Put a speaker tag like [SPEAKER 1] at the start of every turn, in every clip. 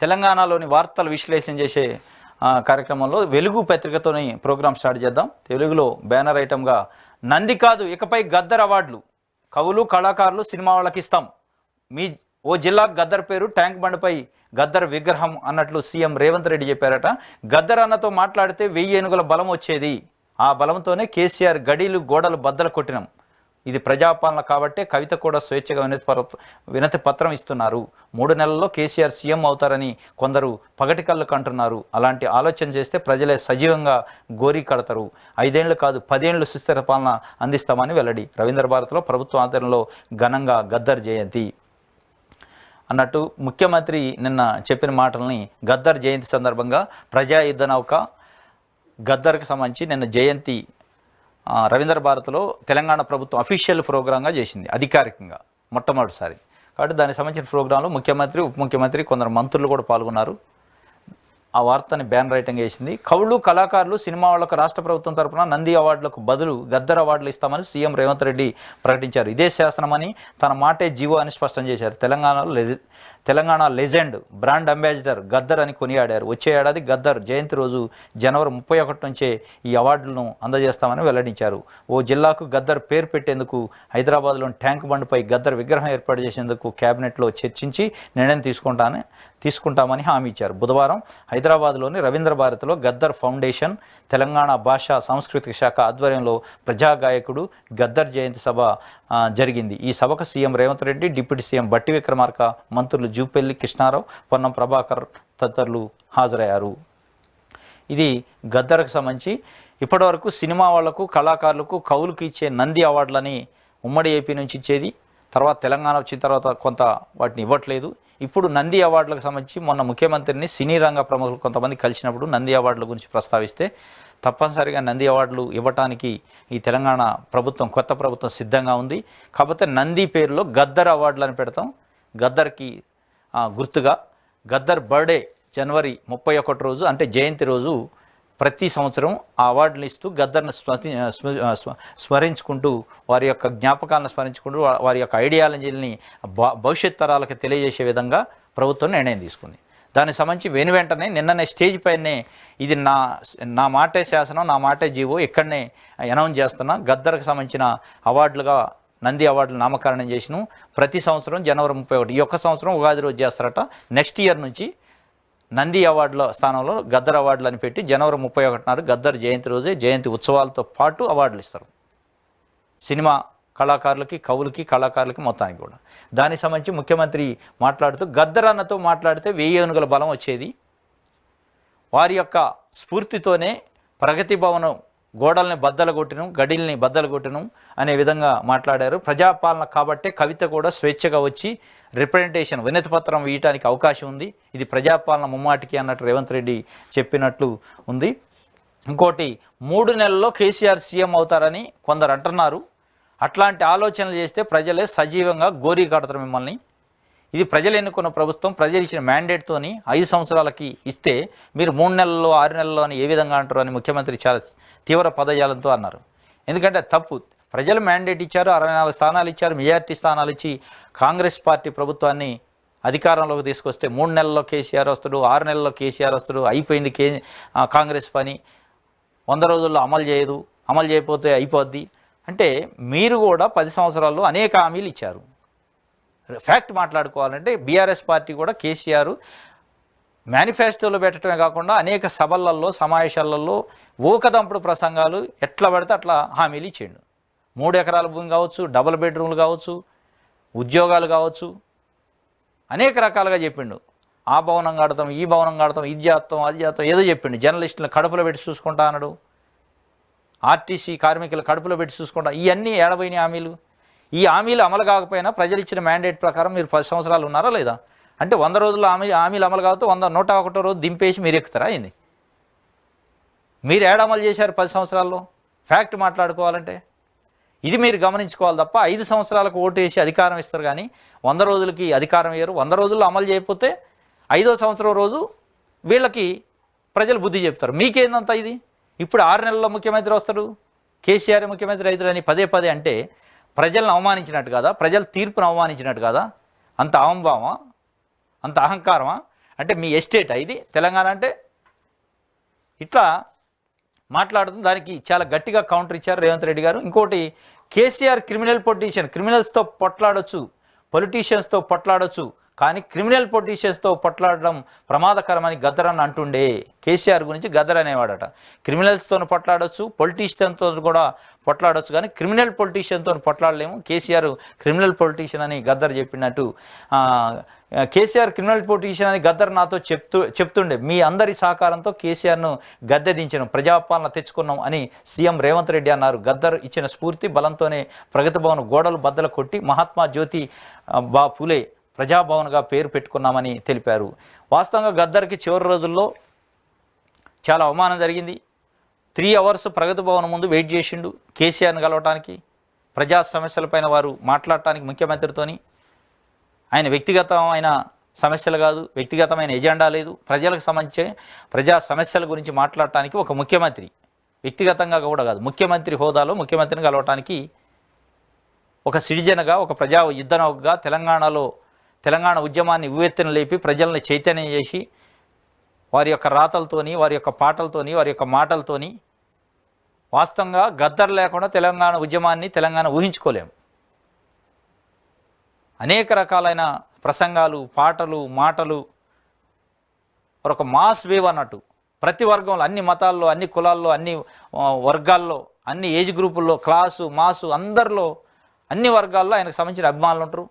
[SPEAKER 1] తెలంగాణలోని వార్తలు విశ్లేషణ చేసే కార్యక్రమంలో వెలుగు పత్రికతోని ప్రోగ్రాం స్టార్ట్ చేద్దాం. తెలుగులో బ్యానర్ ఐటమ్గా నంది కాదు ఇకపై గద్దర్ అవార్డులు, కవులు కళాకారులు సినిమా వాళ్ళకి ఇస్తాం, మీ ఓ జిల్లా గద్దర్ పేరు ట్యాంక్ బండ్పై గద్దర్ విగ్రహం అన్నట్లు సీఎం రేవంత్ రెడ్డి చెప్పారట. గద్దర్ అన్నతో మాట్లాడితే 1000 ఏనుగుల బలం వచ్చేది, ఆ బలంతోనే కేసీఆర్ గడీలు గోడలు బద్దలు కొట్టినాం. ఇది ప్రజాపాలన కాబట్టే కవిత కూడా స్వేచ్ఛగా వినతి పత్రం ఇస్తున్నారు. 3 నెలల్లో కేసీఆర్ సీఎం అవుతారని కొందరు పగటి కళ్ళు కంటున్నారు. అలాంటి ఆలోచన చేస్తే ప్రజలే సజీవంగా గోరీ కడతారు. 5 ఏళ్ళు కాదు 10 ఏళ్ళు సుస్థిర పాలన అందిస్తామని వెల్లడి. రవీంద్ర భారత్లో ప్రభుత్వ ఆధ్వర్యంలో ఘనంగా గద్దర్ జయంతి అన్నట్టు ముఖ్యమంత్రి నిన్న చెప్పిన మాటల్ని గద్దర్ జయంతి సందర్భంగా ప్రజా యుద్ధ నౌక గద్దర్కి సంబంధించి నిన్న జయంతి రవీంద్ర భారత్లో తెలంగాణ ప్రభుత్వం అఫీషియల్ ప్రోగ్రాంగా చేసింది, అధికారికంగా మొట్టమొదటిసారి. కాబట్టి దానికి సంబంధించిన ప్రోగ్రాంలో ముఖ్యమంత్రి, ఉప ముఖ్యమంత్రి, కొందరు మంత్రులు కూడా పాల్గొన్నారు. ఆ వార్తని బ్యాన్ రైటింగ్ వేసింది. కవులు కళాకారులు సినిమా వాళ్లకు రాష్ట్ర ప్రభుత్వం తరఫున నంది అవార్డులకు బదులు గద్దర్ అవార్డులు ఇస్తామని సీఎం రేవంత్ రెడ్డి ప్రకటించారు. ఇదే శాసనమని తన మాటే జీవో అని స్పష్టం చేశారు. Telangana legend brand ambassador Gaddar అని కొనియాడారు. వచ్చే ఏడాది గద్దర్ జయంతి రోజు జనవరి 31 నుంచే ఈ అవార్డులను అందజేస్తామని వెల్లడించారు. ఓ జిల్లాకు గద్దర్ పేరు పెట్టేందుకు హైదరాబాద్లోని ట్యాంక్ బండ్పై గద్దర్ విగ్రహం ఏర్పాటు చేసేందుకు కేబినెట్లో చర్చించి నిర్ణయం తీసుకుంటామని హామీ ఇచ్చారు. బుధవారం హైదరాబాద్లోని రవీంద్ర భారతిలో గద్దర్ ఫౌండేషన్, తెలంగాణ భాషా సాంస్కృతిక శాఖ ఆధ్వర్యంలో ప్రజాగాయకుడు గద్దర్ జయంతి సభ జరిగింది. ఈ సభకు CM Revanth Reddy, deputy CM బట్టి విక్రమార్క, మంత్రులు జూపల్లి కృష్ణారావు, పొన్నం ప్రభాకర్ తదితరులు హాజరయ్యారు. ఇది గద్దర్కు సంబంధించి ఇప్పటివరకు సినిమా వాళ్లకు, కళాకారులకు, కవులకు ఇచ్చే నంది అవార్డులని ఉమ్మడి ఏపీ నుంచి ఇచ్చేది. తర్వాత తెలంగాణ వచ్చిన తర్వాత కొంత వాటిని ఇవ్వట్లేదు. ఇప్పుడు నంది అవార్డులకు సంబంధించి మొన్న ముఖ్యమంత్రిని సినీ రంగ ప్రముఖులు కొంతమంది కలిసినప్పుడు నంది అవార్డుల గురించి ప్రస్తావిస్తే తప్పనిసరిగా నంది అవార్డులు ఇవ్వటానికి ఈ తెలంగాణ ప్రభుత్వం, కొత్త ప్రభుత్వం సిద్ధంగా ఉంది. కాకపోతే నంది పేరులో గద్దర్ అవార్డులు అని పెడతాం. గద్దర్కి గుర్తుగా గద్దర్ బర్త్డే జనవరి 31 రోజు, అంటే జయంతి రోజు ప్రతి సంవత్సరం ఆ అవార్డులు ఇస్తూ గద్దర్ను స్మరించుకుంటూ, వారి యొక్క జ్ఞాపకాలను స్మరించుకుంటూ, వారి యొక్క ఐడియాలజీలని భవిష్యత్ తరాలకు తెలియజేసే విధంగా ప్రభుత్వం నిర్ణయం తీసుకుంది. దానికి సంబంధించి వెంటనే నిన్ననే స్టేజ్ పైనే ఇది నా మాటే శాసనం, నా మాటే జీవో ఇక్కడనే అనౌన్స్ చేస్తున్నా. గద్దర్కి సంబంధించిన అవార్డులుగా నంది అవార్డులు నామకరణం చేసినాం. ప్రతి సంవత్సరం జనవరి 31, ఈ ఒక్క సంవత్సరం ఉగాది రోజు చేస్తారట. నెక్స్ట్ ఇయర్ నుంచి నంది అవార్డుల స్థానంలో గద్దర్ అవార్డులు అని పెట్టి జనవరి 31 నాడు గద్దర్ జయంతి రోజే జయంతి ఉత్సవాలతో పాటు అవార్డులు ఇస్తారు సినిమా కళాకారులకి, కవులకి, కళాకారులకి మొత్తానికి కూడా. దానికి సంబంధించి ముఖ్యమంత్రి మాట్లాడుతూ గద్దర్ అన్నతో మాట్లాడితే 1000 ఏనుగుల బలం వచ్చేది, వారి యొక్క స్ఫూర్తితోనే ప్రగతి భవనం గోడల్ని బద్దలు కొట్టినం, గడిల్ని బద్దలు కొట్టినం అనే విధంగా మాట్లాడారు. ప్రజాపాలన కాబట్టే కవిత కూడా స్వేచ్ఛగా వచ్చి రిప్రజెంటేషన్, వినతి పత్రం ఇవ్వడానికి అవకాశం ఉంది. ఇది ప్రజాపాలన ముమ్మాటికి అన్నట్టు రేవంత్ రెడ్డి చెప్పినట్లు ఉంది. ఇంకోటి, 3 నెలల్లో కేసీఆర్ సీఎం అవుతారని కొందరు అంటున్నారు. అట్లాంటి ఆలోచనలు చేస్తే ప్రజలే సజీవంగా గోరీ కడతారు మిమ్మల్ని. ఇది ప్రజలు ఎన్నుకున్న ప్రభుత్వం, ప్రజలు ఇచ్చిన మ్యాండేట్తోని 5 సంవత్సరాలకి ఇస్తే మీరు 3 నెలల్లో 6 నెలల్లో అని ఏ విధంగా అంటారు అని ముఖ్యమంత్రి చాలా తీవ్ర పదజాలంతో అన్నారు. ఎందుకంటే తప్పు, ప్రజలు మ్యాండేట్ ఇచ్చారు, 64 స్థానాలు ఇచ్చారు, మెజార్టీ స్థానాలు ఇచ్చి కాంగ్రెస్ పార్టీ ప్రభుత్వాన్ని అధికారంలోకి తీసుకొస్తే 3 నెలల్లో కేసీఆర్ వస్తాడు, 6 నెలల్లో కేసీఆర్ వస్తాడు, అయిపోయింది కాంగ్రెస్ పని, 100 రోజుల్లో అమలు చేయదు, అమలు చేయకపోతే అయిపోద్ది అంటే మీరు కూడా 10 సంవత్సరాల్లో అనేక హామీలు ఇచ్చారు. ఫ్యాక్ట్ మాట్లాడుకోవాలంటే బీఆర్ఎస్ పార్టీ కూడా కేసీఆర్ మేనిఫెస్టోలో పెట్టడమే కాకుండా అనేక సభలలో, సమావేశాలలో ఊకదంపుడు ప్రసంగాలు ఎట్లా పడితే అట్లా హామీలు ఇచ్చిండు. 3 ఎకరాల భూమి కావచ్చు, డబుల్ బెడ్రూమ్లు కావచ్చు, ఉద్యోగాలు కావచ్చు, అనేక రకాలుగా చెప్పిండు. ఆ భవనం కడతాం, ఈ భవనం కడతాం, ఇది చేస్తాం, అది చేస్తాం, ఏదో చెప్పిండు. జర్నలిస్టులను కడుపులో పెట్టి చూసుకుంటా అన్నాడు, ఆర్టీసీ కార్మికులు కడుపులో పెట్టి చూసుకుంటా. ఇవన్నీ ఏడబోయిన హామీలు. ఈ హామీలు అమలు కాకపోయినా ప్రజలు ఇచ్చిన మ్యాండేట్ ప్రకారం మీరు 10 సంవత్సరాలు ఉన్నారా లేదా? అంటే 100 రోజుల్లో హామీలు అమలు కాకపోతే 101 రోజు దింపేసి మీరు ఎక్కుతారా అయింది? మీరు అమలు చేశారు 10 సంవత్సరాల్లో? ఫ్యాక్ట్ మాట్లాడుకోవాలంటే ఇది మీరు గమనించుకోవాలి తప్ప 5 సంవత్సరాలకు ఓటు వేసి అధికారం ఇస్తారు కానీ 100 రోజులకి అధికారం ఇయ్యరు. 100 రోజుల్లో అమలు చేయకపోతే 5వ సంవత్సరం రోజు వీళ్ళకి ప్రజలు బుద్ధి చెప్తారు. మీకేందంతా ఇది? ఇప్పుడు 6 నెలల్లో ముఖ్యమంత్రి వస్తాడు, కేసీఆర్ ముఖ్యమంత్రి అవుతాడని పదే అంటే ప్రజలను అవమానించినట్టు కదా, ప్రజల తీర్పును అవమానించినట్టు కదా? అంత అహంభావమా, అంత అహంకారమా? అంటే మీ ఎస్టేట్ ఇది తెలంగాణ అంటే ఇట్లా మాట్లాడుతుంది. దానికి చాలా గట్టిగా కౌంటర్ ఇచ్చారు రేవంత్ రెడ్డి గారు. ఇంకోటి, కేసీఆర్ క్రిమినల్ పొలిటీషియన్, క్రిమినల్స్తో పొట్లాడొచ్చు, పొలిటీషియన్స్తో పొట్లాడొచ్చు, కానీ క్రిమినల్ పొలిటీషియన్స్తో పొట్లాడడం ప్రమాదకరమని గద్దర్ అని అంటుండే. కేసీఆర్ గురించి గద్దర్ అనేవాడట. క్రిమినల్స్తో పొట్లాడొచ్చు, పొలిటీషియన్తో కూడా పొట్లాడొచ్చు, కానీ క్రిమినల్ పొలిటీషియన్తో పొట్లాడలేము. కేసీఆర్ క్రిమినల్ పొలిటీషియన్ అని గద్దర్ చెప్పినట్టు కేసీఆర్ క్రిమినల్ పొలిటీషియన్ అని గద్దర్ నాతో చెప్తుండే. మీ అందరి సహకారంతో కేసీఆర్ను గద్దె దించడం, ప్రజాపాలన తెచ్చుకున్నాం అని సీఎం రేవంత్ రెడ్డి అన్నారు. గద్దర్ ఇచ్చిన స్ఫూర్తి బలంతోనే ప్రగతి భవన్ గోడలు బద్దలు కొట్టి మహాత్మా జ్యోతి పూలే ప్రజాభవన్గా పేరు పెట్టుకున్నామని తెలిపారు. వాస్తవంగా గద్దర్కి చివరి రోజుల్లో చాలా అవమానం జరిగింది. 3 hours ప్రగతి భవన్ ముందు వెయిట్ చేసిండు కేసీఆర్ని కలవటానికి, ప్రజా సమస్యలపైన వారు మాట్లాడటానికి ముఖ్యమంత్రితోని. ఆయన వ్యక్తిగతమైన సమస్యలు కాదు, వ్యక్తిగతమైన ఎజెండా లేదు, ప్రజలకు సంబంధించే ప్రజా సమస్యల గురించి మాట్లాడటానికి ఒక ముఖ్యమంత్రి, వ్యక్తిగతంగా కూడా కాదు, ముఖ్యమంత్రి హోదాలో ముఖ్యమంత్రిని కలవటానికి ఒక సిటిజన్గా, ఒక ప్రజా యుద్ధనౌకగా తెలంగాణ ఉద్యమాన్ని ఉవ్వెత్తున లేపి ప్రజల్ని చైతన్యం చేసి వారి యొక్క రాతలతోని, వారి యొక్క పాటలతోని, వారి యొక్క మాటలతోని, వాస్తవంగా గద్దర్ లేకుండా తెలంగాణ ఉద్యమాన్ని తెలంగాణ ఊహించుకోలేము. అనేక రకాలైన ప్రసంగాలు, పాటలు, మాటలు, ఒక మాస్ వేవ్ అన్నట్టు ప్రతి వర్గంలో, అన్ని మతాల్లో, అన్ని కులాల్లో, అన్ని వర్గాల్లో, అన్ని ఏజ్ గ్రూపుల్లో, క్లాసు మాసు అందరిలో, అన్ని వర్గాల్లో ఆయనకు సంబంధించిన అభిమానులు ఉంటారు.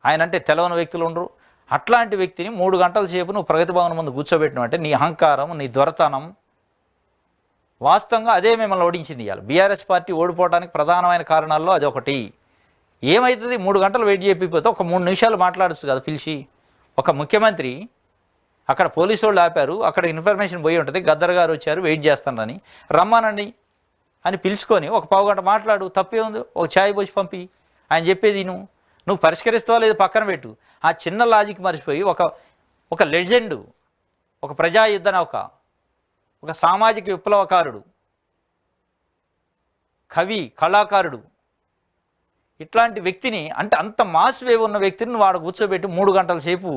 [SPEAKER 1] ఆయన అంటే తెలవని వ్యక్తులు ఉండరు. అట్లాంటి వ్యక్తిని 3 గంటల సేపు నువ్వు ప్రగతి భవన్ ముందు కూర్చోబెట్టినవంటే నీ అహంకారం, నీ దొరతనం, వాస్తవంగా అదే మిమ్మల్ని ఓడించింది. ఇవాళ బీఆర్ఎస్ పార్టీ ఓడిపోవడానికి ప్రధానమైన కారణాల్లో అది ఒకటి. ఏమవుతుంది, 3 గంటలు వెయిట్ చేయకపోతే ఒక 3 నిమిషాలు మాట్లాడచ్చు కదా పిలిచి. ఒక ముఖ్యమంత్రి అక్కడ పోలీసు వాళ్ళు ఆపారు, అక్కడ ఇన్ఫర్మేషన్ పోయి ఉంటుంది, గద్దర్ గారు వచ్చారు వెయిట్ చేస్తానని, రమ్మానండి అని పిలుచుకొని ఒక 15 గంట మాట్లాడు, తప్పే ఉంది. ఒక ఛాయ్ పోసి పంపి ఆయన చెప్పేది నువ్వు పరిష్కరిస్తావా లేదు పక్కన పెట్టు. ఆ చిన్న లాజిక్ మర్చిపోయి ఒక లెజెండు, ఒక ప్రజా యుద్ధనౌక, ఒక సామాజిక విప్లవకారుడు, కవి, కళాకారుడు, ఇట్లాంటి వ్యక్తిని, అంటే అంత మాస్ వేవ్ ఉన్న వ్యక్తిని వాడు కూర్చోబెట్టి 3 గంటల సేపు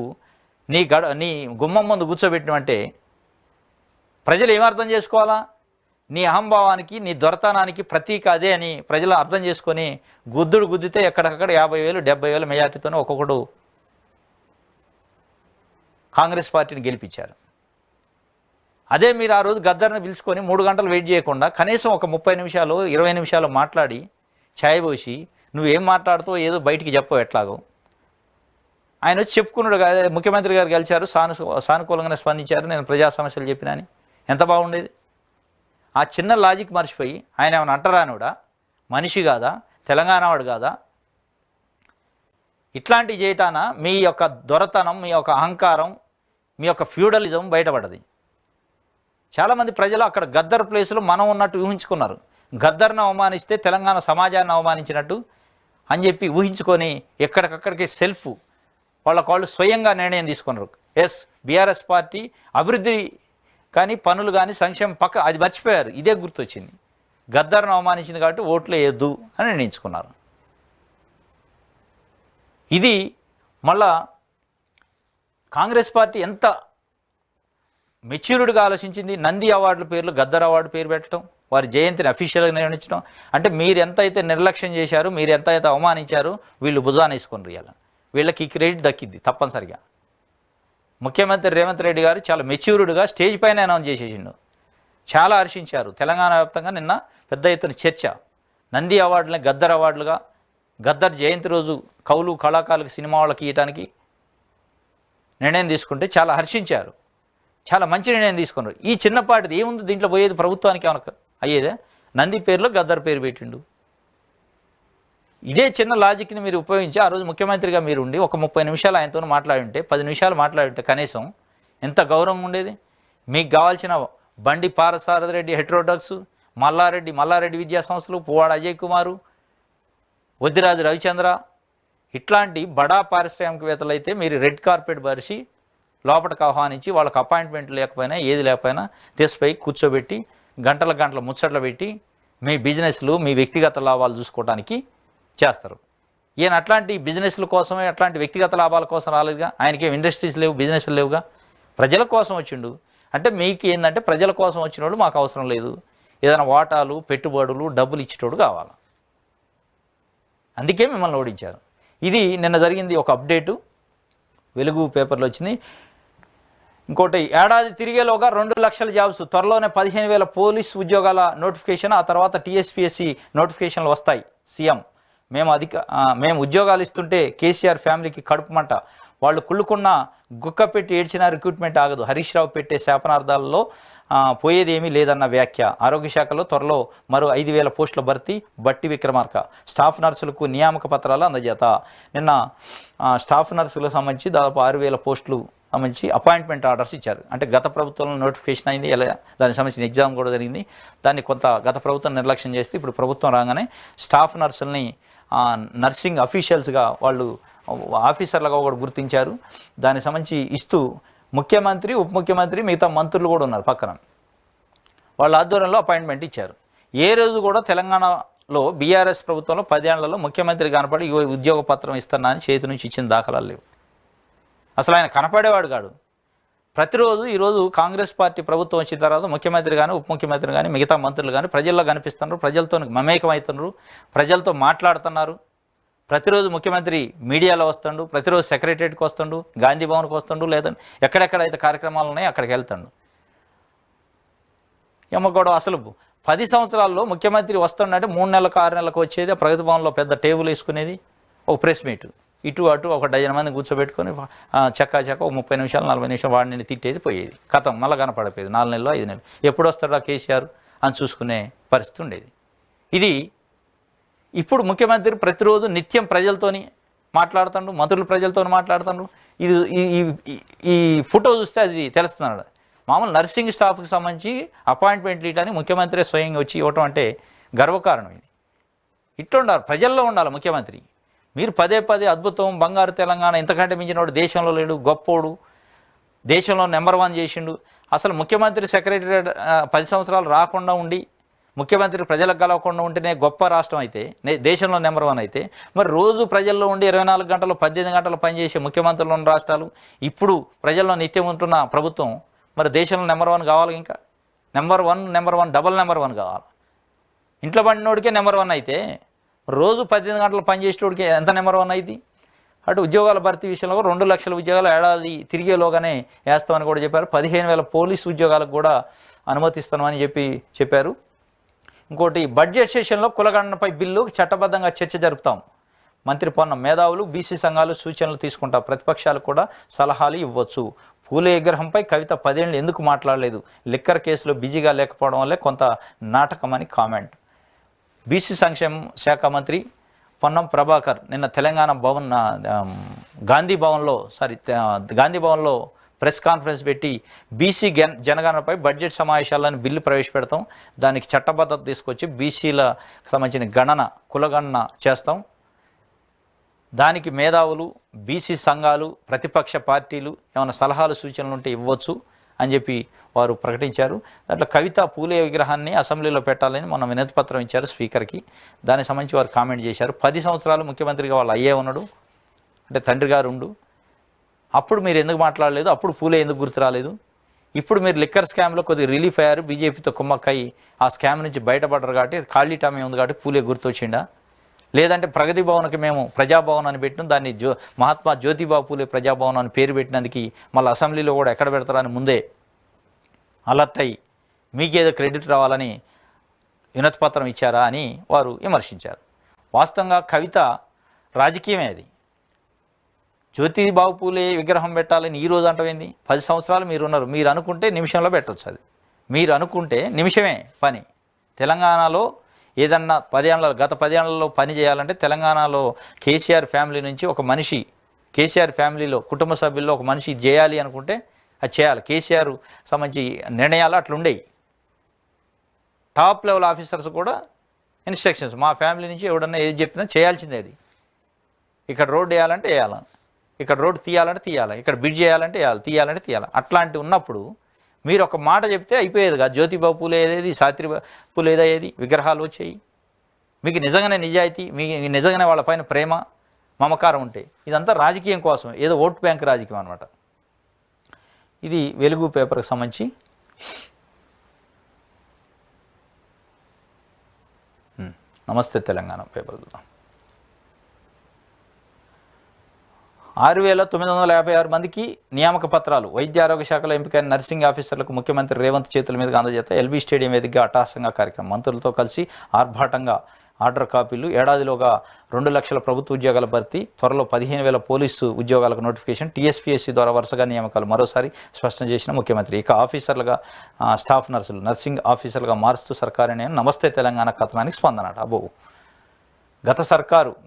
[SPEAKER 1] నీ గుమ్మం ముందు కూర్చోబెట్టినవంటే ప్రజలు ఏమర్థం చేసుకోవాలా? నీ అహంభావానికి, నీ దొరతనానికి ప్రతీక అదే అని ప్రజలు అర్థం చేసుకొని గుద్దితే ఎక్కడికక్కడ 50,000 70,000 మెజార్టీతోనే ఒక్కొక్కడు కాంగ్రెస్ పార్టీని గెలిపించారు. అదే మీరు ఆ రోజు గద్దర్ని పిలుచుకొని 3 గంటలు వెయిట్ చేయకుండా కనీసం ఒక 30 నిమిషాలు 20 నిమిషాలు మాట్లాడి ఛాయ్ పోసి నువ్వేం మాట్లాడుతావో ఏదో బయటికి చెప్పవు ఎట్లాగో. ఆయన వచ్చి చెప్పుకున్నాడు, ముఖ్యమంత్రి గారు గెలిచారు, సానుకూలంగానే స్పందించారు, నేను ప్రజా సమస్యలు చెప్పినా అని. ఎంత బాగుండేది. ఆ చిన్న లాజిక్ మర్చిపోయి ఆయన ఏమైనా అంటరానుడా, మనిషి కాదా, తెలంగాణ వాడు కాదా? ఇట్లాంటివి చేయటాన మీ యొక్క దొరతనం, మీ యొక్క అహంకారం, మీ యొక్క ఫ్యూడలిజం బయటపడది. చాలామంది ప్రజలు అక్కడ గద్దర్ ప్లేస్లో మనం ఉన్నట్టు ఊహించుకున్నారు. గద్దర్ను అవమానిస్తే తెలంగాణ సమాజాన్ని అవమానించినట్టు అని చెప్పి ఊహించుకొని ఎక్కడికక్కడికి వాళ్ళు స్వయంగా నిర్ణయం తీసుకున్నారు. బీఆర్ఎస్ పార్టీ అభివృద్ధి కానీ, పనులు కానీ, సంక్షేమం అది మర్చిపోయారు. ఇదే గుర్తొచ్చింది. గద్దర్ను అవమానించింది కాబట్టి ఓట్లు వేయొద్దు అని నిర్ణయించుకున్నారు. ఇది మళ్ళా కాంగ్రెస్ పార్టీ ఎంత మెచ్యూర్డ్గా ఆలోచించింది. నంది అవార్డుల పేర్లు గద్దర్ అవార్డు పేరు పెట్టడం, వారి జయంతిని అఫీషియల్గా నిర్వహించడం. అంటే మీరు ఎంత అయితే నిర్లక్ష్యం చేశారు, మీరు ఎంత అయితే అవమానించారో వీళ్ళు భుజాన వేసుకొని ఇవ్వాలి. వీళ్ళకి ఈ క్రెడిట్ దక్కింది తప్పనిసరిగా. ముఖ్యమంత్రి రేవంత్ రెడ్డి గారు చాలా మెచ్యూర్డ్గా స్టేజ్ పైన అనౌన్స్ చేసేసిండు. చాలా హర్షించారు. తెలంగాణ వ్యాప్తంగా నిన్న పెద్ద ఎత్తున చర్చ. నంది అవార్డులని గద్దర్ అవార్డులుగా, గద్దర్ జయంతి రోజు కవులు, కళాకారులకు, సినిమా వాళ్ళకి ఇవ్వడానికి నిర్ణయం తీసుకుంటే చాలా హర్షించారు. చాలా మంచి నిర్ణయం తీసుకున్నారు. ఈ చిన్నపాటిది ఏముంది దీంట్లో పోయేది, ప్రభుత్వానికి ఏమన్నా అయ్యేదే? నంది పేరులో గద్దర్ పేరు పెట్టిండు. ఇదే చిన్న లాజిక్ని మీరు ఉపయోగించి ఆ రోజు ముఖ్యమంత్రిగా మీరు ఉండి ఒక 30 నిమిషాలు ఆయనతో మాట్లాడుంటే, 10 నిమిషాలు మాట్లాడుంటే కనీసం ఎంత గౌరవం ఉండేది. మీకు కావాల్సిన బండి పారసారథి రెడ్డి హెట్రోడక్స్, మల్లారెడ్డి విద్యా సంస్థలు, పువ్వాడ అజయ్ కుమారు, వద్దిరాజు రవిచంద్ర, ఇట్లాంటి బడా పారిశ్రామికవేత్తలు అయితే మీరు రెడ్ కార్పెట్ పరిచి లోపలికి ఆహ్వానించి వాళ్ళకి అపాయింట్మెంట్ లేకపోయినా ఏది లేకపోయినా తీసిపోయి కూర్చోబెట్టి గంటల ముచ్చట్లు పెట్టి మీ బిజినెస్లు, మీ వ్యక్తిగత లాభాలు చూసుకోవడానికి చేస్తారు. ఈయన అట్లాంటి బిజినెస్ల కోసమే, అట్లాంటి వ్యక్తిగత లాభాల కోసం రాలేదుగా. ఆయనకేం ఇండస్ట్రీస్ లేవు, బిజినెస్లు లేవుగా. ప్రజల కోసం వచ్చిండు. అంటే మీకు ఏంటంటే ప్రజల కోసం వచ్చినోడు మాకు అవసరం లేదు, ఏదైనా వాటాలు పెట్టుబడులు డబ్బులు ఇచ్చేటోడు కావాలి, అందుకే మిమ్మల్ని ఓడించారు. ఇది నిన్న జరిగింది ఒక అప్డేటు, వెలుగు పేపర్లో వచ్చింది. ఇంకోటి, ఏడాది తిరిగేలోగా 2 లక్షల జాబ్స్, త్వరలోనే 15,000 పోలీస్ ఉద్యోగాల నోటిఫికేషన్, ఆ తర్వాత టీఎస్పీఎస్సీ నోటిఫికేషన్లు వస్తాయి. సీఎం, మేము ఉద్యోగాలు ఇస్తుంటే కేసీఆర్ ఫ్యామిలీకి కడుపుమంట, వాళ్ళు కుళ్ళుకున్న గుక్క పెట్టి ఏడ్చిన రిక్రూట్మెంట్ ఆగదు, హరీష్ రావు పెట్టే శాపనార్థాలలో పోయేది ఏమీ లేదన్న వ్యాఖ్య. ఆరోగ్య శాఖలో త్వరలో మరో 5,000 పోస్టుల భర్తీ, బట్టి విక్రమార్క. స్టాఫ్ నర్సులకు నియామక పత్రాలు అందజేత. నిన్న స్టాఫ్ నర్సులకు సంబంధించి దాదాపు 6,000 పోస్టులు సంబంధించి అపాయింట్మెంట్ ఆర్డర్స్ ఇచ్చారు. అంటే గత ప్రభుత్వంలో నోటిఫికేషన్ అయింది, దానికి సంబంధించిన ఎగ్జామ్ కూడా జరిగింది. దాన్ని కొంత గత ప్రభుత్వం నిర్లక్ష్యం చేస్తే ఇప్పుడు ప్రభుత్వం రాగానే స్టాఫ్ నర్సుల్ని నర్సింగ్ అఫీషియల్స్గా వాళ్ళు ఆఫీసర్లుగా కూడా గుర్తించారు. దానికి సంబంధించి ఇస్తూ ముఖ్యమంత్రి, ఉప ముఖ్యమంత్రి, మిగతా మంత్రులు కూడా ఉన్నారు పక్కన, వాళ్ళ ఆధ్వర్యంలో అపాయింట్మెంట్ ఇచ్చారు. ఏ రోజు కూడా తెలంగాణలో బీఆర్ఎస్ ప్రభుత్వంలో 10 ఏళ్లలో ముఖ్యమంత్రి కనపడి ఉద్యోగ పత్రం ఇస్తున్నా అని చేతి నుంచి ఇచ్చిన దాఖలాలు లేవు. అసలు ఆయన కనపడేవాడు కాడు. ప్రతిరోజు ఈరోజు కాంగ్రెస్ పార్టీ ప్రభుత్వం వచ్చిన తర్వాత ముఖ్యమంత్రి కానీ, ఉప ముఖ్యమంత్రి కానీ, మిగతా మంత్రులు కానీ ప్రజల్లో కనిపిస్తున్నారు, ప్రజలతో మమేకమవుతున్నారు, ప్రజలతో మాట్లాడుతున్నారు. ప్రతిరోజు ముఖ్యమంత్రి మీడియాలో వస్తుండు, ప్రతిరోజు సెక్రటరియట్కి వస్తుండు, గాంధీ భవన్కి వస్తుండు, లేదంటే ఎక్కడెక్కడైతే కార్యక్రమాలు ఉన్నాయో అక్కడికి వెళ్తాడు. కూడా అసలు 10 సంవత్సరాల్లో ముఖ్యమంత్రి వస్తుండే 3 నెలలకు 6 నెలలకు వచ్చేది, ప్రగతి భవన్లో పెద్ద టేబుల్ వేసుకునేది, ఒక ప్రెస్ మీట్, ఇటు అటు ఒక 12 మంది కూర్చోబెట్టుకొని చక్కా ఒక 30 నిమిషాలు 40 నిమిషాలు వాడిని తిట్టేది, పోయేది, కథం మళ్ళీ కనపడిపోయేది. 4 నెలలు 5 నెలలు ఎప్పుడు వస్తాడా కేసీఆర్ అని చూసుకునే పరిస్థితి ఉండేది. ఇది ఇప్పుడు ముఖ్యమంత్రి ప్రతిరోజు నిత్యం ప్రజలతోని మాట్లాడుతుండు, మంత్రులు ప్రజలతో మాట్లాడుతుండ్రు. ఇది ఈ ఫోటో చూస్తే అది తెలుస్తున్నాడు. మామూలు నర్సింగ్ స్టాఫ్కి సంబంధించి అపాయింట్మెంట్ ఇవ్వడానికి ముఖ్యమంత్రి స్వయంగా వచ్చి ఇవ్వటం అంటే గర్వకారణం. ఇది ఇట్లుండాలి, ప్రజల్లో ఉండాలి ముఖ్యమంత్రి. మీరు పదే అద్భుతం, బంగారు తెలంగాణ, ఇంతకంటే మించినోడు దేశంలో లేడు, గొప్పోడు, దేశంలో నెంబర్ 1 చేసిండు. అసలు ముఖ్యమంత్రి సెక్రటరీ 10 సంవత్సరాలు రాకుండా ఉండి ముఖ్యమంత్రి ప్రజలకు కలవకుండా ఉంటేనే గొప్ప రాష్ట్రం అయితే, దేశంలో నెంబర్ 1 అయితే, మరి రోజు ప్రజల్లో ఉండి 24 గంటలు 18 గంటలు పనిచేసే ముఖ్యమంత్రులు ఉన్న రాష్ట్రాలు, ఇప్పుడు ప్రజల్లో నిత్యం ఉంటున్న ప్రభుత్వం, మరి దేశంలో నెంబర్ 1 కావాలి, ఇంకా నెంబర్ 1 డబల్ నెంబర్ 1 కావాలి. ఇంట్లో పండినోడికే నెంబర్ 1 అయితే రోజు 18 గంటలు పనిచేసేటోడికి ఎంత నెంబర్ 1 అయింది? అటు ఉద్యోగాల భర్తీ విషయంలో 2 లక్షల ఉద్యోగాలు ఏడాది తిరిగేలోగానే వేస్తామని కూడా చెప్పారు. 15,000 పోలీసు ఉద్యోగాలకు కూడా అనుమతిస్తామని చెప్పారు. ఇంకోటి, బడ్జెట్ సెషన్లో కులగణనపై బిల్లు చట్టబద్ధంగా చర్చ జరుపుతాం. మంత్రి పొన్నం, మేధావులు బీసీ సంఘాలు సూచనలు తీసుకుంటాం, ప్రతిపక్షాలు కూడా సలహాలు ఇవ్వచ్చు. పూలే విగ్రహంపై కవిత 10 ఏళ్ళు ఎందుకు మాట్లాడలేదు? లిక్కర్ కేసులో బిజీగా లేకపోవడం వల్లే కొంత నాటకమని కామెంట్. బీసీ సంక్షేమ శాఖ మంత్రి పొన్నం ప్రభాకర్ నిన్న తెలంగాణ గాంధీ భవన్లో ప్రెస్ కాన్ఫరెన్స్ పెట్టి బీసీ జనగణనపై బడ్జెట్ సమావేశాలను బిల్లు ప్రవేశపెడతాం, దానికి చట్టబద్ధత తీసుకొచ్చి బీసీలకు సంబంధించిన కులగణన చేస్తాం, దానికి మేధావులు బీసీ సంఘాలు ప్రతిపక్ష పార్టీలు ఏమైనా సలహాలు సూచనలు ఉంటే ఇవ్వచ్చు అని చెప్పి వారు ప్రకటించారు. దాంట్లో కవిత పూలే విగ్రహాన్ని అసెంబ్లీలో పెట్టాలని మనం వినతి పత్రం ఇచ్చారు స్పీకర్కి. దానికి సంబంధించి వారు కామెంట్ చేశారు. 10 సంవత్సరాలు ముఖ్యమంత్రిగా వాళ్ళు అయ్యే ఉన్నాడు, అంటే తండ్రి గారు ఉండు, అప్పుడు మీరు ఎందుకు మాట్లాడలేదు? అప్పుడు పూలే ఎందుకు గుర్తు రాలేదు? ఇప్పుడు మీరు లిక్కర్ స్కామ్లో కొద్దిగా రిలీఫ్ అయ్యారు, బీజేపీతో కుమ్మక్కయి ఆ స్కామ్ నుంచి బయటపడ్డారు కాబట్టి ఖాళీ టైం ఉంది కాబట్టి పూలే గుర్తొచ్చిండా? లేదంటే ప్రగతి భవన్కి మేము ప్రజాభవన్ అని పెట్టినాం, దాన్ని మహాత్మా జ్యోతిబా పూలే ప్రజాభవన్ అని పేరు పెట్టినందుకు మళ్ళీ అసెంబ్లీలో కూడా ఎక్కడ పెడతారని ముందే అలర్ట్ అయ్యి మీకేదో క్రెడిట్ రావాలని వినతి పత్రం ఇచ్చారా అని వారు విమర్శించారు. వాస్తవంగా కవిత రాజకీయమే అది. జ్యోతిబాబు పూలే విగ్రహం పెట్టాలని ఈరోజు అంటమైంది? 10 సంవత్సరాలు మీరున్నారు, మీరు అనుకుంటే నిమిషంలో పెట్టవచ్చు. అది మీరు అనుకుంటే నిమిషమే పని. తెలంగాణలో ఏదన్నా గత 10 ఏళ్లలో పని చేయాలంటే తెలంగాణలో కేసీఆర్ ఫ్యామిలీ నుంచి ఒక మనిషి, కేసీఆర్ ఫ్యామిలీలో కుటుంబ సభ్యుల్లో ఒక మనిషి చేయాలి అనుకుంటే అది చేయాలి. కేసీఆర్ సంబంధించి నిర్ణయాలు అట్లుండేవి. టాప్ లెవెల్ ఆఫీసర్స్ కూడా ఇన్స్ట్రక్షన్స్, మా ఫ్యామిలీ నుంచి ఎవడన్నా ఏది చెప్పినా చేయాల్సిందే. అది ఇక్కడ రోడ్డు వేయాలంటే వేయాలి, ఇక్కడ రోడ్డు తీయాలంటే తీయాలి, ఇక్కడ బ్రిడ్జ్ చేయాలంటే తీయాలంటే తీయాలి. అట్లాంటివి ఉన్నప్పుడు మీరు ఒక మాట చెప్తే అయిపోయేది కాదు. జ్యోతిబా పూలే ఏదేది, సావిత్రిబా పూలే ఏది విగ్రహాలు వచ్చాయి. మీకు నిజంగానే నిజాయితీ, మీకు నిజంగానే వాళ్ళపైన ప్రేమ మమకారం ఉంటే ఇదంతా రాజకీయం కోసం, ఏదో ఓట్ బ్యాంక్ రాజకీయం అనమాట. ఇది వెలుగు పేపర్కి సంబంధించి నమస్తే తెలంగాణ పేపర్ చూద్దాం. 6,956 మందికి నియామక పత్రాలు. వైద్య ఆరోగ్య శాఖలో ఎంపికైన నర్సింగ్ ఆఫీసర్లకు ముఖ్యమంత్రి రేవంత్ చేతుల మీదుగా అందజేత ఎల్బీ స్టేడియం వేదికగా అట్టహాసంగా కార్యక్రమం. మంత్రులతో కలిసి ఆర్భాటంగా ఆర్డర్ కాపీలు. ఏడాదిలోగా 2 లక్షల ప్రభుత్వ ఉద్యోగాల భర్తీ. త్వరలో 15,000 పోలీసు ఉద్యోగాలకు నోటిఫికేషన్. టీఎస్పీఎస్సీ ద్వారా వరుసగా నియామకాలు మరోసారి స్పష్టం చేసిన ముఖ్యమంత్రి. ఇక ఆఫీసర్లుగా స్టాఫ్ నర్సులు, నర్సింగ్ ఆఫీసర్లుగా మారుస్తూ సర్కారు నమస్తే తెలంగాణ కథనానికి స్పందన. అబ్బో,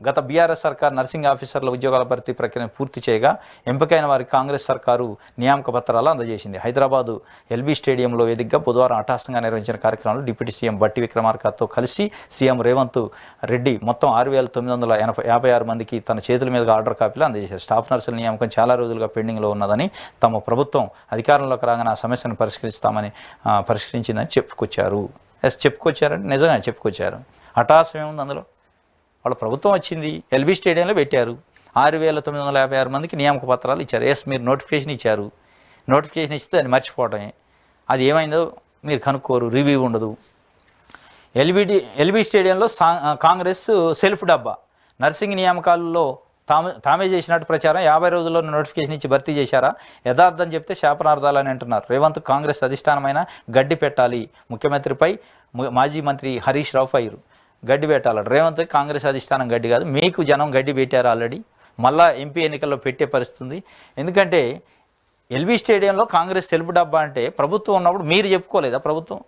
[SPEAKER 1] గత బీఆర్ఎస్ సర్కారు నర్సింగ్ ఆఫీసర్ల ఉద్యోగాల భర్తీ ప్రక్రియను పూర్తి చేయగా ఎంపికైన వారికి కాంగ్రెస్ సర్కారు నియామక పత్రాలు అందజేసింది. హైదరాబాదు ఎల్బీ స్టేడియంలో వేదికగా బుధవారం అట్టహాసంగా నిర్వహించిన కార్యక్రమంలో డిప్యూటీ సీఎం బట్టి విక్రమార్కతో కలిసి సీఎం రేవంత్ రెడ్డి మొత్తం 6,956 మందికి తన చేతుల మీదుగా ఆర్డర్ కాపీలు అందజేశారు. స్టాఫ్ నర్సుల నియామకం చాలా రోజులుగా పెండింగ్లో ఉన్నదని, తమ ప్రభుత్వం అధికారంలోకి రాగానే ఆ సమస్యను పరిష్కరించిందని చెప్పుకొచ్చారు. చెప్పుకొచ్చారంటే నిజంగా చెప్పుకొచ్చారు. అట్టహాసం ఏముంది అందులో? వాళ్ళ ప్రభుత్వం వచ్చింది, ఎల్బీ స్టేడియంలో పెట్టారు. 6,956 మందికి నియామక పత్రాలు ఇచ్చారు. మీరు నోటిఫికేషన్ ఇచ్చారు. నోటిఫికేషన్ ఇస్తే దాన్ని మర్చిపోవటమే. అది ఏమైందో మీరు కనుక్కోరు, రివ్యూ ఉండదు. ఎల్బీ స్టేడియంలో కాంగ్రెస్ సెల్ఫ్ డబ్బా. నర్సింగ్ నియామకాలలో తామే చేసినట్టు ప్రచారం. 50 రోజుల్లో నోటిఫికేషన్ ఇచ్చి భర్తీ చేశారా? యథార్థం చెప్తే శాపనార్థాలని అంటున్నారు. రేవంత్ కాంగ్రెస్ అధిష్టానమైన గడ్డి పెట్టాలి. ముఖ్యమంత్రిపై మాజీ మంత్రి హరీష్ రావు ఫైరు. గడ్డి పెట్టాలి. రేవంత్ కాంగ్రెస్ అధిష్టానం గడ్డి కాదు, మీకు జనం గడ్డి పెట్టారు ఆల్రెడీ. మళ్ళా ఎంపీ ఎన్నికల్లో పెట్టే పరిస్థితుంది. ఎందుకంటే ఎల్బీ స్టేడియంలో కాంగ్రెస్ సెల్ఫ్ డబ్బా అంటే ప్రభుత్వం ఉన్నప్పుడు మీరు చెప్పుకోలేదా? ప్రభుత్వం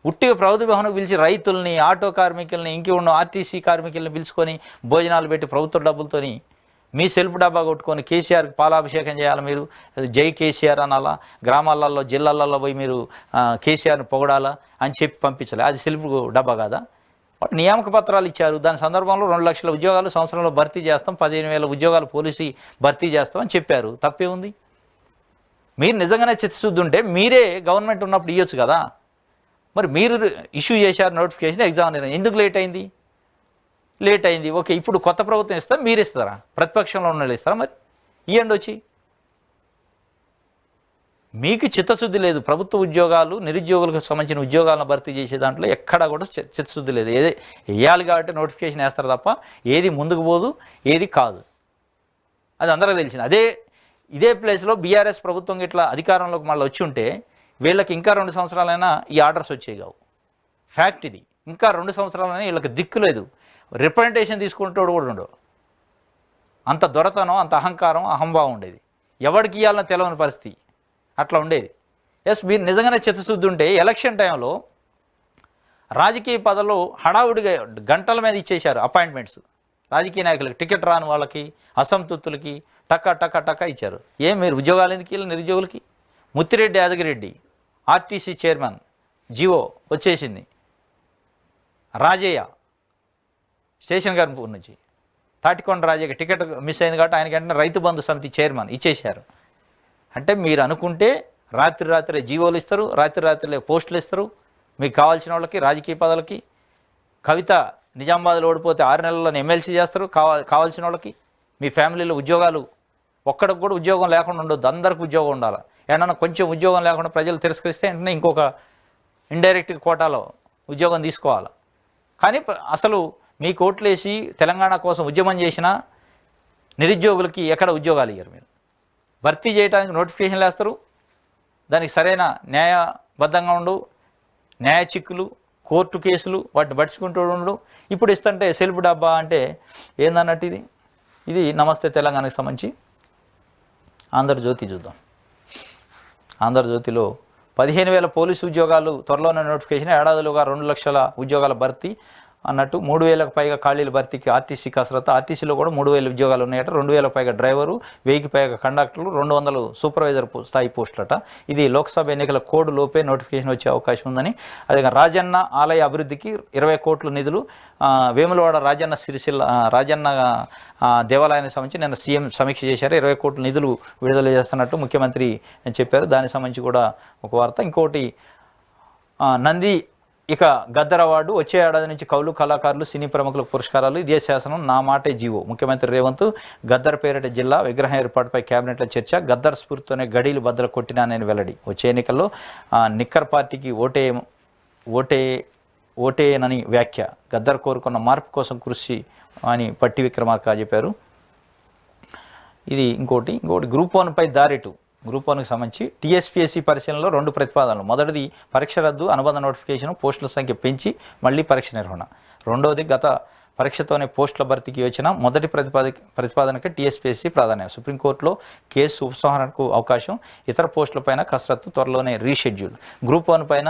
[SPEAKER 1] ఉట్టిగా ప్రభుత్వ భవన్కు పిలిచి రైతుల్ని, ఆటో కార్మికుల్ని, ఇంకే ఉన్న ఆర్టీసీ కార్మికుల్ని పిలుచుకొని భోజనాలు పెట్టి ప్రభుత్వ డబ్బులతోని మీ సెల్ఫ్ డబ్బా కొట్టుకొని కేసీఆర్కి పాలాభిషేకం చేయాలి. మీరు జై కేసీఆర్ అనాలా? గ్రామాలలో జిల్లాలలో పోయి మీరు కేసీఆర్ని పొగడాలా అని చెప్పి పంపించాలి. అది సెల్ఫ్ డబ్బా కాదా? నియామక పత్రాలు ఇచ్చారు. దాని సందర్భంలో 2 లక్షల ఉద్యోగాలు సంవత్సరంలో భర్తీ చేస్తాం, 15,000 ఉద్యోగాలు పోలీసు భర్తీ చేస్తాం అని చెప్పారు. తప్పే ఉంది? మీరు నిజంగానే చిత్తశుద్ధి ఉంటే మీరే గవర్నమెంట్ ఉన్నప్పుడు ఇవ్వచ్చు కదా. మరి మీరు ఇష్యూ చేశారు నోటిఫికేషన్, ఎగ్జామ్ ఎందుకు లేట్ అయింది? ఓకే, ఇప్పుడు కొత్త ప్రభుత్వం ఇస్తా, మీరు ఇస్తారా? ప్రతిపక్షంలో ఉన్న వాళ్ళు ఇస్తారా? మరి ఇవ్వండి వచ్చి. మీకు చిత్తశుద్ధి లేదు. ప్రభుత్వ ఉద్యోగాలు, నిరుద్యోగులకు సంబంధించిన ఉద్యోగాలను భర్తీ చేసే దాంట్లో ఎక్కడా కూడా చిత్తశుద్ధి లేదు. వేయాలి కాబట్టి నోటిఫికేషన్ వేస్తారు తప్ప ఏది ముందుకు పోదు, ఏది కాదు. అది అందరికీ తెలిసింది. ఇదే ప్లేస్లో బీఆర్ఎస్ ప్రభుత్వం ఇట్లా అధికారంలోకి మళ్ళీ వచ్చి ఉంటే వీళ్ళకి ఇంకా 2 సంవత్సరాలైనా ఈ ఆర్డర్స్ వచ్చేయవు. ఫ్యాక్ట్ ఇది. ఇంకా 2 సంవత్సరాలైనా వీళ్ళకి దిక్కు లేదు. రిప్రజెంటేషన్ తీసుకుంటాడు కూడా ఉండవు. అంత దొరతనం, అంత అహంకారం, అహంభావం ఉండేది. ఎవరికి ఇవ్వాలని తెలవని పరిస్థితి అట్లా ఉండేది. మీరు నిజంగానే చిత్తశుద్ధి ఉంటే ఎలక్షన్ టైంలో రాజకీయ పదవులు హడావుడిగా గంటల మీద ఇచ్చేశారు అపాయింట్మెంట్స్. రాజకీయ నాయకులకి, టికెట్ రాని వాళ్ళకి, అసంతృప్తులకి టక్క ఇచ్చారు. మీరు ఉద్యోగాలు ఎందుకు ఇవ్వాలి నిరుద్యోగులకి? Muthireddy Yadagiri Reddy RTC chairman GO వచ్చేసింది. రాజయ్య స్టేషన్ గారి నుంచి తాటికొండ రాజయ్యకి టికెట్ మిస్ అయింది కాబట్టి ఆయనకి వెంటనే రైతు బంధు సమితి చైర్మన్ ఇచ్చేశారు. అంటే మీరు అనుకుంటే రాత్రి జీవోలు ఇస్తారు, రాత్రి పోస్టులు ఇస్తారు మీకు కావాల్సిన వాళ్ళకి, రాజకీయ పదవులకి. కవిత నిజామాబాద్లో ఓడిపోతే 6 నెలల్లో ఎమ్మెల్సీ చేస్తారు కావాల్సిన వాళ్ళకి. మీ ఫ్యామిలీలో ఉద్యోగాలు ఒక్కడికి కూడా ఉద్యోగం లేకుండా ఉండొద్దు, అందరికి ఉద్యోగం ఉండాలి. ఏమన్నా కొంచెం ఉద్యోగం లేకుండా ప్రజలు తిరస్కరిస్తే వెంటనే ఇంకొక ఇండైరెక్ట్ కోటాలో ఉద్యోగం తీసుకోవాలి. కానీ అసలు మీ కోట్లేసి తెలంగాణ కోసం ఉద్యమం చేసిన నిరుద్యోగులకి ఎక్కడ ఉద్యోగాలు ఇయ్యరు. మీరు భర్తీ చేయడానికి నోటిఫికేషన్లు వేస్తారు, దానికి సరైన న్యాయబద్ధంగా ఉండు, న్యాయ చిక్కులు, కోర్టు కేసులు వాటిని పట్టించుకుంటూ ఉండు. ఇప్పుడు ఇస్తుంటే సెల్ఫ్ డబ్బా అంటే ఏందన్నట్టు ఇది నమస్తే తెలంగాణకు సంబంధించి ఆంధ్రజ్యోతి చూద్దాం. ఆంధ్రజ్యోతిలో 15,000 పోలీసు ఉద్యోగాలు త్వరలోనే నోటిఫికేషన్. ఏడాదిలోగా 2 లక్షల ఉద్యోగాల భర్తీ అన్నట్టు. 3,000కు పైగా ఖాళీల భర్తీకి ఆర్టీసీ కసరత్తు. ఆర్టీసీలో కూడా 3,000 ఉద్యోగాలు ఉన్నాయట. 2,000 పైగా డ్రైవరు, 1000కి పైగా కండక్టర్లు, 200 సూపర్వైజర్ స్థాయి పోస్టులట. ఇది లోక్సభ ఎన్నికల కోడ్ లోపే నోటిఫికేషన్ వచ్చే అవకాశం ఉందని. అదే రాజన్న ఆలయ అభివృద్ధికి 20 కోట్ల నిధులు. వేములవాడ రాజన్న దేవాలయానికి సంబంధించి నిన్న సీఎం సమీక్ష చేశారు. 20 కోట్ల నిధులు విడుదల చేస్తున్నట్టు ముఖ్యమంత్రి చెప్పారు. దానికి సంబంధించి కూడా ఒక వార్త. ఇంకోటి, నంది ఇక గద్దర్ అవార్డు వచ్చే ఏడాది నుంచి కవులు కళాకారులు సినీ ప్రముఖులకు పురస్కారాలు. ఇదే శాసనం నా మాటే జీవో. ముఖ్యమంత్రి రేవంత్ గద్దర్ పేరిట జిల్లా విగ్రహం ఏర్పాటుపై కేబినెట్లో చర్చ. గద్దర్ స్ఫూర్తితోనే గడీలు బద్దలు కొట్టినా నేను వెల్లడి. వచ్చే ఎన్నికల్లో నిక్కర్ పార్టీకి ఓటేనని వ్యాఖ్య. గద్దర్ కోరుకున్న మార్పు కోసం కృషి అని పట్టి విక్రమార్క చెప్పారు. ఇది ఇంకోటి గ్రూప్ 1పై దారిటు. గ్రూప్ 1కి సంబంధించి టీఎస్పీఎస్సీ పరిశీలనలో 2 ప్రతిపాదనలు. మొదటిది పరీక్ష రద్దు, అనుబంధ నోటిఫికేషన్, పోస్టుల సంఖ్య పెంచి మళ్లీ పరీక్ష నిర్వహణ. రెండవది గత పరీక్షతోనే పోస్టుల భర్తీకి వచ్చిన మొదటి ప్రతిపాదనకి టీఎస్పీఎస్సీ ప్రాధాన్యం. సుప్రీంకోర్టులో కేసు ఉపసంహరణకు అవకాశం. ఇతర పోస్టులపైన కసరత్తు త్వరలోనే రీషెడ్యూల్. గ్రూప్ 1 పైన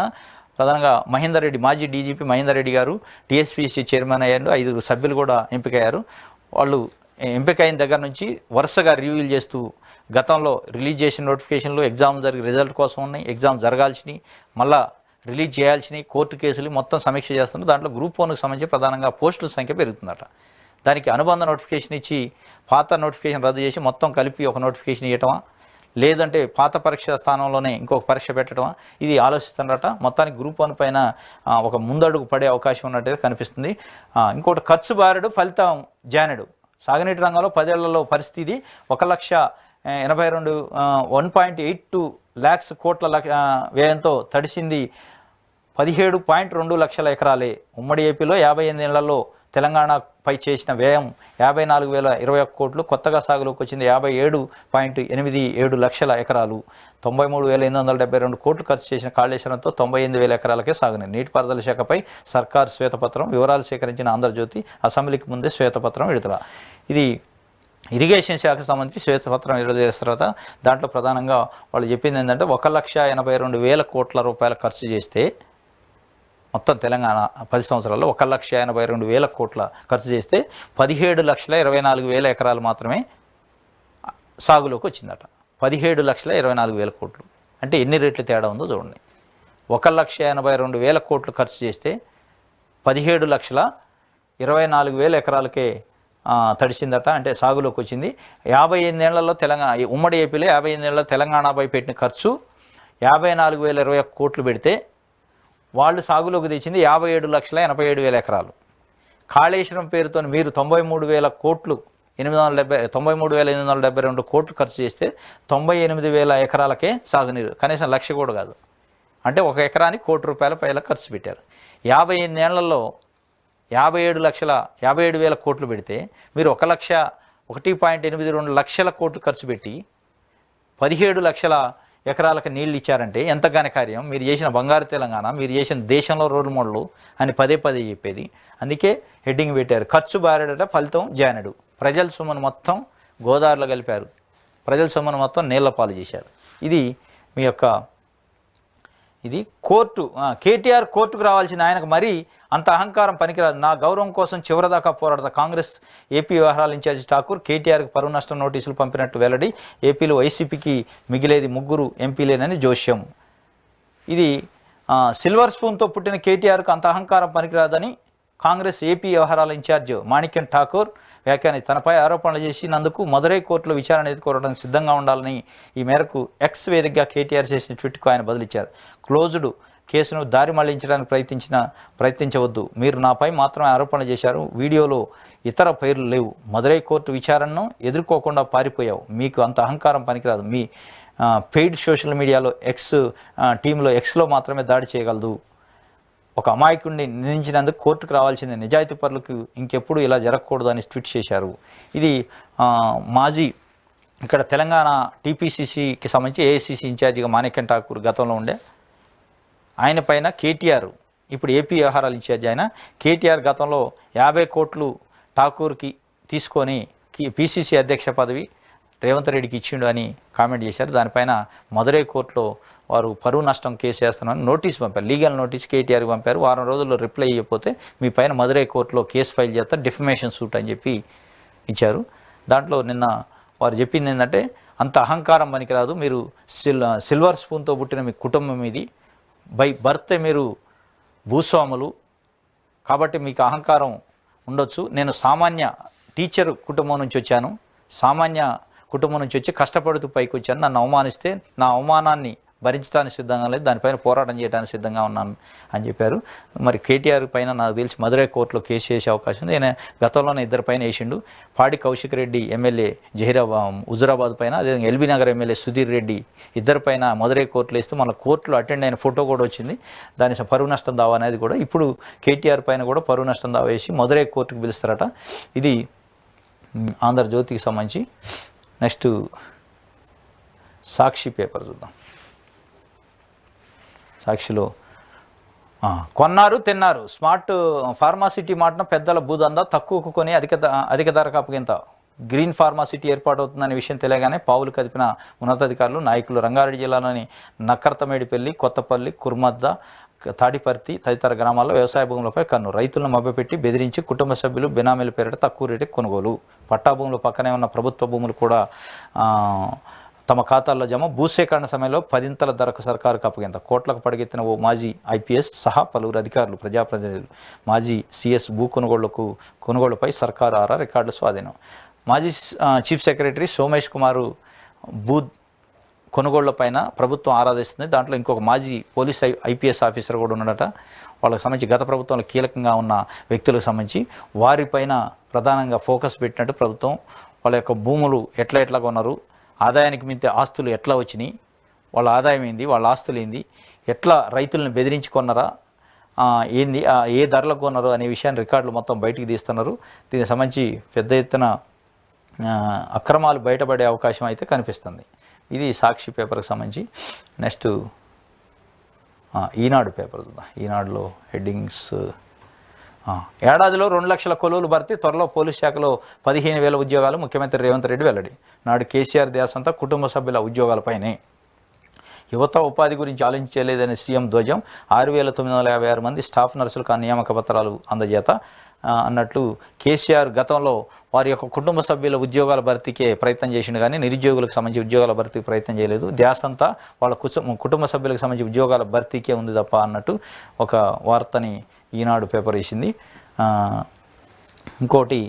[SPEAKER 1] ప్రధానంగా మహేందర్ రెడ్డి, మాజీ డీజీపీ మహేందర్ రెడ్డి గారు టీఎస్పీఎస్సీ చైర్మన్ అయ్యారు. 5 సభ్యులు కూడా ఎంపికయ్యారు. వాళ్ళు ఎంపికైన దగ్గర నుంచి వరుసగా రివ్యూలు చేస్తూ గతంలో రిలీజ్ చేసిన నోటిఫికేషన్లు, ఎగ్జామ్ జరిగి రిజల్ట్ కోసం ఉన్నాయి, ఎగ్జామ్ జరగాల్సినవి, మళ్ళా రిలీజ్ చేయాల్సినవి, కోర్టు కేసులు మొత్తం సమీక్ష చేస్తున్నారు. దాంట్లో గ్రూప్ 1కి సంబంధించి ప్రధానంగా పోస్టుల సంఖ్య పెరుగుతుందట. దానికి అనుబంధ నోటిఫికేషన్ ఇచ్చి పాత నోటిఫికేషన్ రద్దు చేసి మొత్తం కలిపి ఒక నోటిఫికేషన్ ఇవ్వటమా, లేదంటే పాత పరీక్ష స్థానంలోనే ఇంకొక పరీక్ష పెట్టడమా, ఇది ఆలోచిస్తున్నారట. మొత్తానికి గ్రూప్ 1 పైన ఒక ముందడుగు పడే అవకాశం ఉన్నట్టుగా కనిపిస్తుంది. ఇంకోటి ఖర్చు బారెడు, ఫలితం జానెడు. సాగునీటి రంగంలో 10 ఏళ్లలో పరిస్థితి 1,82 lakhs కోట్ల వ్యయంతో తడిసింది 17.2 లక్షల ఎకరాలే. ఉమ్మడి ఏపీలో 58 ఏళ్లలో తెలంగాణపై చేసిన వ్యయం 54,021 కోట్లు. కొత్తగా సాగులోకి వచ్చింది 57.87 లక్షల ఎకరాలు. 93,872 కోట్లు ఖర్చు చేసిన కాళేశ్వరంతో 98,000 ఎకరాలకే సాగునీరు. నీటిపారుదల శాఖపై సర్కార్ శ్వేతపత్రం. వివరాలు సేకరించిన ఆంధ్రజ్యోతి. అసెంబ్లీకి ముందే శ్వేతపత్రం విడుదల. ఇది ఇరిగేషన్ శాఖకు సంబంధించి శ్వేతపత్రం విడుదల చేసిన తర్వాత దాంట్లో ప్రధానంగా వాళ్ళు చెప్పింది ఏంటంటే 1,82,000 కోట్ల రూపాయలు ఖర్చు చేస్తే, మొత్తం తెలంగాణ 10 సంవత్సరాల్లో 1,82,000 కోట్ల ఖర్చు చేస్తే 17,24,000 ఎకరాలు మాత్రమే సాగులోకి వచ్చిందట. 17,24,000 కోట్లు అంటే ఎన్ని రేట్లు తేడా ఉందో చూడండి. 1,82,000 కోట్లు ఖర్చు చేస్తే 17,24,000 ఎకరాలకే తడిసిందట, అంటే సాగులోకి వచ్చింది. 58 ఏళ్లలో ఉమ్మడి ఏపీలో 58 ఏళ్లలో తెలంగాణపై పెట్టిన ఖర్చు 54,021 కోట్లు పెడితే వాళ్ళు సాగులోకి తెచ్చింది 57,87,000 ఎకరాలు. కాళేశ్వరం పేరుతో మీరు 93,000 కోట్లు 93,872 కోట్లు ఖర్చు చేస్తే 98,000 ఎకరాలకే సాగునీరు, కనీసం 1,00,000 కూడా కాదు. అంటే ఒక ఎకరానికి ₹1,00,00,000 పైన ఖర్చు పెట్టారు. 58 ఏళ్లలో 57,000 కోట్లు పెడితే మీరు 1,82 లక్షల కోట్లు ఖర్చు పెట్టి 17 లక్షల ఎకరాలకు నీళ్ళు ఇచ్చారంటే ఎంత ఘనకార్యం. మీరు చేసిన బంగారు తెలంగాణ, మీరు చేసిన దేశంలో రోల్ మోడల్ అని పదే చెప్పేది. అందుకే హెడ్డింగ్ పెట్టారు, ఖర్చు బారెడట ఫలితం జానెడు. ప్రజల సొమ్మును మొత్తం గోదావరిలో కలిపారు, ప్రజల సొమ్మును మొత్తం నీళ్ల పాలు చేశారు. ఇది మీ యొక్క కోర్టు. కేటీఆర్ కోర్టుకు రావాల్సిన ఆయనకు మరీ అంత అహంకారం పనికిరాదు. నా గౌరవం కోసం చివరిదాకా పోరాడతా. కాంగ్రెస్ ఏపీ వ్యవహారాల ఇన్ఛార్జి ఠాకూర్ కేటీఆర్కి పరువు నష్టం నోటీసులు పంపినట్టు వెల్లడి. ఏపీలో వైసీపీకి మిగిలేది 3 ఎంపీలేనని జోష్యం. ఇది సిల్వర్ స్పూన్తో పుట్టిన కేటీఆర్కు అంత అహంకారం పనికిరాదని కాంగ్రెస్ ఏపీ వ్యవహారాల ఇన్ఛార్జ్ మాణిక్యం ఠాకూర్ వ్యాఖ్యానించి తనపై ఆరోపణలు చేసినందుకు మదురై కోర్టులో విచారణ ఎదుర్కోవడానికి సిద్ధంగా ఉండాలని ఈ మేరకు ఎక్స్ వేదికగా కేటీఆర్ చేసిన ట్వీట్కు ఆయన బదులిచ్చారు. క్లోజ్డ్ కేసును దారి మళ్లించడానికి ప్రయత్నించవద్దు. మీరు నాపై మాత్రమే ఆరోపణలు చేశారు. వీడియోలో ఇతర పేర్లు లేవు. మదురై కోర్టు విచారణను ఎదుర్కోకుండా పారిపోయావు. మీకు అంత అహంకారం పనికిరాదు. మీ పెయిడ్ సోషల్ మీడియాలో టీంలో ఎక్స్లో మాత్రమే దాడి చేయగలదు. ఒక అమాయకుడిని నిందించినందుకు కోర్టుకు రావాల్సిందే. నిజాయితీ పరులకు ఇంకెప్పుడు ఇలా జరగకూడదు అని ట్వీట్ చేశారు. ఇది మాజీ ఇక్కడ తెలంగాణ టీపీసీసీకి సంబంధించి ఏఐసీసీ ఇన్ఛార్జిగా మాణిక్యం ఠాకూర్ గతంలో ఉండే ఆయన పైన కేటీఆర్, ఇప్పుడు ఏపీ వ్యవహారాల ఇన్ఛార్జి ఆయన కేటీఆర్ గతంలో 50 కోట్లు ఠాకూర్కి తీసుకొని పీసీసీ అధ్యక్ష పదవి రేవంత్ రెడ్డికి ఇచ్చిండు అని కామెంట్ చేశారు. దానిపైన మదురై కోర్టులో వారు పరువు నష్టం కేసు వేస్తున్నారని నోటీస్ పంపారు, లీగల్ నోటీస్ కేటీఆర్కి పంపారు. వారం రోజుల్లో రిప్లై ఇవ్వకపోతే మీ పైన మదురై కోర్టులో కేసు ఫైల్ చేస్తా, డిఫమేషన్ సూట్ అని చెప్పి ఇచ్చారు. దాంట్లో నిన్న వారు చెప్పింది ఏంటంటే అంత అహంకారం పనికిరాదు. మీరు సిల్వర్ స్పూన్తో పుట్టిన మీ కుటుంబం ఇది, బై బర్త్ మీరు భూస్వాములు కాబట్టి మీకు అహంకారం ఉండొచ్చు. నేను సామాన్య టీచర్ కుటుంబం నుంచి వచ్చాను, సామాన్య కుటుంబం నుంచి వచ్చి కష్టపడుతూ పైకి వచ్చాను. నన్ను అవమానిస్తే నా అవమానాన్ని భరించడానికి సిద్ధంగా లేదు, దానిపైన పోరాటం చేయడానికి సిద్ధంగా ఉన్నాను అని చెప్పారు. మరి కేటీఆర్ పైన నాకు తెలిసి మధురై కోర్టులో కేసు చేసే అవకాశం ఉంది. ఆయన గతంలోనే ఇద్దరి పైన వేసిండు. పాడి కౌశిక్ రెడ్డి ఎమ్మెల్యే హుజురాబాద్ పైన, అదేవిధంగా ఎల్బీ నగర్ ఎమ్మెల్యే సుధీర్ రెడ్డి ఇద్దరిపైన మధురై కోర్టులో వేస్తే మన కోర్టులో అటెండ్ అయిన ఫోటో కూడా వచ్చింది. దాని పరువు నష్టం దావా అనేది కూడా ఇప్పుడు కేటీఆర్ పైన కూడా పరువు నష్టం దావా వేసి మధురై కోర్టుకు పిలుస్తారట. ఇది ఆంధ్రజ్యోతికి సంబంధించి. నెక్స్ట్ సాక్షి పేపర్ చూద్దాం. సాక్షిలో కొన్నారు తిన్నారు, స్మార్ట్ ఫార్మాసిటీ మాటన పెద్దల భూదందా, తక్కువకు కొని అధిక ధరకు అప్పగింత, గ్రీన్ ఫార్మాసిటీ ఏర్పాటవుతుందనే విషయం తెలియగానే పావులు కదిపిన ఉన్నతాధికారులు నాయకులు. రంగారెడ్డి జిల్లాలోని నక్కర్తమేడిపల్లి, కొత్తపల్లి, కుర్మద్ద, తాడిపర్తి తదితర గ్రామాల్లో వ్యవసాయ భూములపై కన్ను. రైతులను మభ్యపెట్టి బెదిరించి కుటుంబ సభ్యులు బినామీల పేరిట తక్కువ రేటుకి కొనుగోలు. పట్టా భూములు పక్కనే ఉన్న ప్రభుత్వ భూములు కూడా తమ ఖాతాల్లో జమ. భూసేకరణ సమయంలో 10ంతల ధరకు సర్కారుకు అప్పగింత. కోట్లకు పడిగెత్తిన ఓ మాజీ ఐపీఎస్ సహా పలువురు అధికారులు, ప్రజాప్రతినిధులు. మాజీ సీఎస్ భూ కొనుగోళ్లపై సర్కారు ఆరా, రికార్డుల స్వాధీనం. మాజీ చీఫ్ సెక్రటరీ సోమేష్ కుమార్ భూ కొనుగోళ్లపైన ప్రభుత్వం ఆరాధిస్తుంది. దాంట్లో ఇంకొక మాజీ పోలీస్ ఐపీఎస్ ఆఫీసర్ కూడా ఉన్నాడట. వాళ్ళకి సంబంధించి గత ప్రభుత్వంలో కీలకంగా ఉన్న వ్యక్తులకు సంబంధించి వారిపైన ప్రధానంగా ఫోకస్ పెట్టినట్టు ప్రభుత్వం. వాళ్ళ యొక్క భూములు ఎట్లా కొన్నారు, ఆదాయానికి మించి ఆస్తులు ఎట్లా వచ్చినాయి, వాళ్ళ ఆదాయం ఏంది, వాళ్ళ ఆస్తులు ఏంది, ఎట్లా రైతులను బెదిరించి కొన్నారా, ఏంది, ఏ ధరలకు కొన్నారు అనే విషయాన్ని రికార్డులు మొత్తం బయటికి తీస్తున్నారు. దీనికి సంబంధించి పెద్ద ఎత్తున అక్రమాలు బయటపడే అవకాశం అయితే కనిపిస్తుంది. ఇది సాక్షి పేపర్కి సంబంధించి. నెక్స్ట్ ఈనాడు పేపర్ చూద్దాం. ఈనాడులో హెడ్డింగ్స్. ఏడాదిలో 2 లక్షల కొలువులు భర్తీ, త్వరలో పోలీస్ శాఖలో 15,000 ఉద్యోగాలు, ముఖ్యమంత్రి రేవంత్ రెడ్డి వెల్లడి. నాడు కేసీఆర్ ధ్యాసంతా కుటుంబ సభ్యుల ఉద్యోగాలపైనే. యువత ఉపాధి గురించి ఆలోచించలేదని సీఎం ధ్వజం. 6,956 మంది స్టాఫ్ నర్సులకు నియామక పత్రాలు అందజేత అన్నట్లు కేసీఆర్ గతంలో వారి యొక్క కుటుంబ సభ్యుల ఉద్యోగాల భర్తీకే ప్రయత్నం చేసిండు, కానీ నిరుద్యోగులకు సంబంధించి ఉద్యోగాల భర్తీకి ప్రయత్నం చేయలేదు. ధ్యాసంతా వాళ్ళ కుటుంబ సభ్యులకు సంబంధించి ఉద్యోగాల భర్తీకే ఉంది తప్ప అన్నట్టు ఒక వార్తని ఈనాడు పేపర్ వేసింది. ఇంకోటి,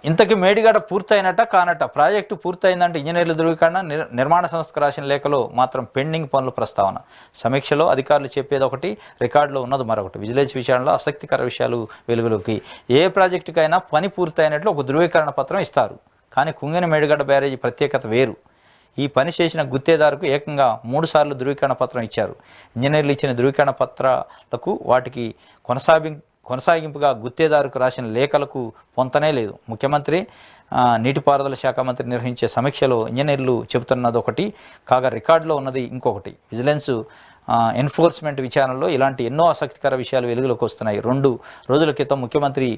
[SPEAKER 1] ఇంతకీ మేడిగడ్డ పూర్తయినట్ట కానట్ట, ప్రాజెక్టు పూర్తయిందంటే ఇంజనీర్ల ధృవీకరణ. నిర్మాణ సంస్థకు రాసిన లేఖలో మాత్రం పెండింగ్ పనుల ప్రస్తావన. సమీక్షలో అధికారులు చెప్పేది ఒకటి, రికార్డులో ఉన్నది మరొకటి. విజిలెన్స్ విషయంలో ఆసక్తికర విషయాలు వెలుగులోకి. ఏ ప్రాజెక్టుకైనా పని పూర్తయినట్లు ఒక ధృవీకరణ పత్రం ఇస్తారు, కానీ కుంగిన మేడిగడ్డ బ్యారేజీ ప్రత్యేకత వేరు. ఈ పని చేసిన గుత్తేదారుకు ఏకంగా 3 సార్లు ధృవీకరణ పత్రం ఇచ్చారు. ఇంజనీర్లు ఇచ్చిన ధృవీకరణ పత్రాలకు వాటికి కొనసాగింపుగా గుత్తేదారుకు రాసిన లేఖలకు పొంతనే లేదు. ముఖ్యమంత్రి, నీటిపారుదల శాఖ మంత్రి నిర్వహించే సమీక్షలో ఇంజనీర్లు చెబుతున్నది ఒకటి కాగా రికార్డులో ఉన్నది ఇంకొకటి. విజిలెన్స్ ఎన్ఫోర్స్మెంట్ విచారణలో ఇలాంటి ఎన్నో ఆసక్తికర విషయాలు వెలుగులోకి వస్తున్నాయి. 2 రోజుల క్రితం ముఖ్యమంత్రి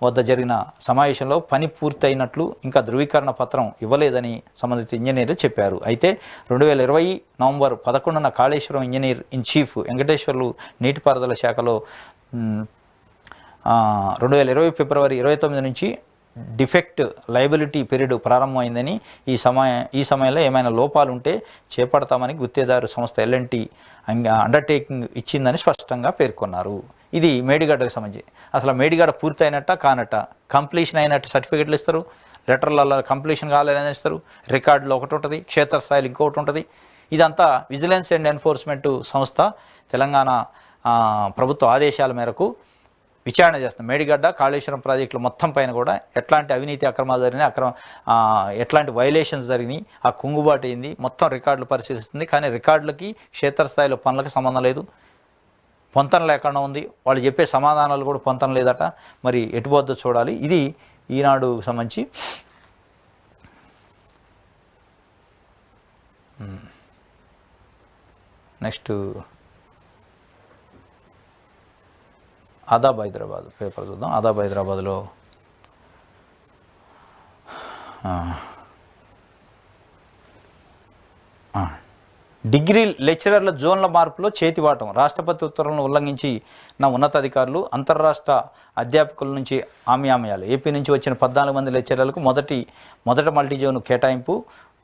[SPEAKER 1] వద్ద జరిగిన సమావేశంలో పని పూర్తయినట్లు ఇంకా ధృవీకరణ పత్రం ఇవ్వలేదని సంబంధిత ఇంజనీర్లు చెప్పారు. అయితే 2020 నవంబర్ 11న Kaleshwaram engineer in chief Venkateswarlu నీటిపారుదల శాఖలో 2020 ఫిబ్రవరి 29 నుంచి డిఫెక్ట్ లయబిలిటీ పీరియడ్ ప్రారంభమైందని, ఈ సమయంలో ఏమైనా లోపాలు ఉంటే చేపడతామని గుత్తేదారు సంస్థ ఎల్ఎన్టీ అండర్టేకింగ్ ఇచ్చిందని స్పష్టంగా పేర్కొన్నారు. ఇది మేడిగడ్డకు సంబంధించి. అసలు మేడిగడ్డ పూర్తి అయినట్ట కానట్ట, కంప్లీషన్ అయినట్టు సర్టిఫికెట్లు ఇస్తారు, లెటర్లలో కంప్లీషన్ కాలేదని ఇస్తారు, రికార్డులో ఒకటి ఉంటుంది, క్షేత్రస్థాయిలో ఇంకొకటి ఉంటుంది. ఇదంతా విజిలెన్స్ అండ్ ఎన్ఫోర్స్మెంట్ సంస్థ తెలంగాణ ప్రభుత్వ ఆదేశాల మేరకు విచారణ చేస్తుంది. మేడిగడ్డ కాళేశ్వరం ప్రాజెక్టులు మొత్తం పైన కూడా ఎట్లాంటి అవినీతి అక్రమాలు జరిగినాయి, ఎట్లాంటి వైలేషన్స్ జరిగినాయి, ఆ కుంగుబాటు అయింది, మొత్తం రికార్డులు పరిశీలిస్తుంది. కానీ రికార్డులకి క్షేత్రస్థాయిలో పనులకు సంబంధం లేదు, పొంతన లేకుండా ఉంది. వాళ్ళు చెప్పే సమాధానాలు కూడా పొంతన లేదట. మరి ఎటుపోద్దో చూడాలి. ఇది ఈనాడు సంబంధించి. నెక్స్ట్ ఆదాబ్ హైదరాబాద్ పేపర్ చూద్దాం. ఆదాబ్ హైదరాబాద్లో డిగ్రీ లెక్చరర్ల జోన్ల మార్పులో చేతివాటం. రాష్ట్రపతి ఉత్తర్వులను ఉల్లంఘించి ఉన్నతాధికారులు అంతర్రాష్ట్ర అధ్యాపకుల నుంచి ఆమ్యామయాలు. ఏపీ నుంచి వచ్చిన 14 మంది లెక్చరర్లకు మొదట మల్టీజోన్ కేటాయింపు,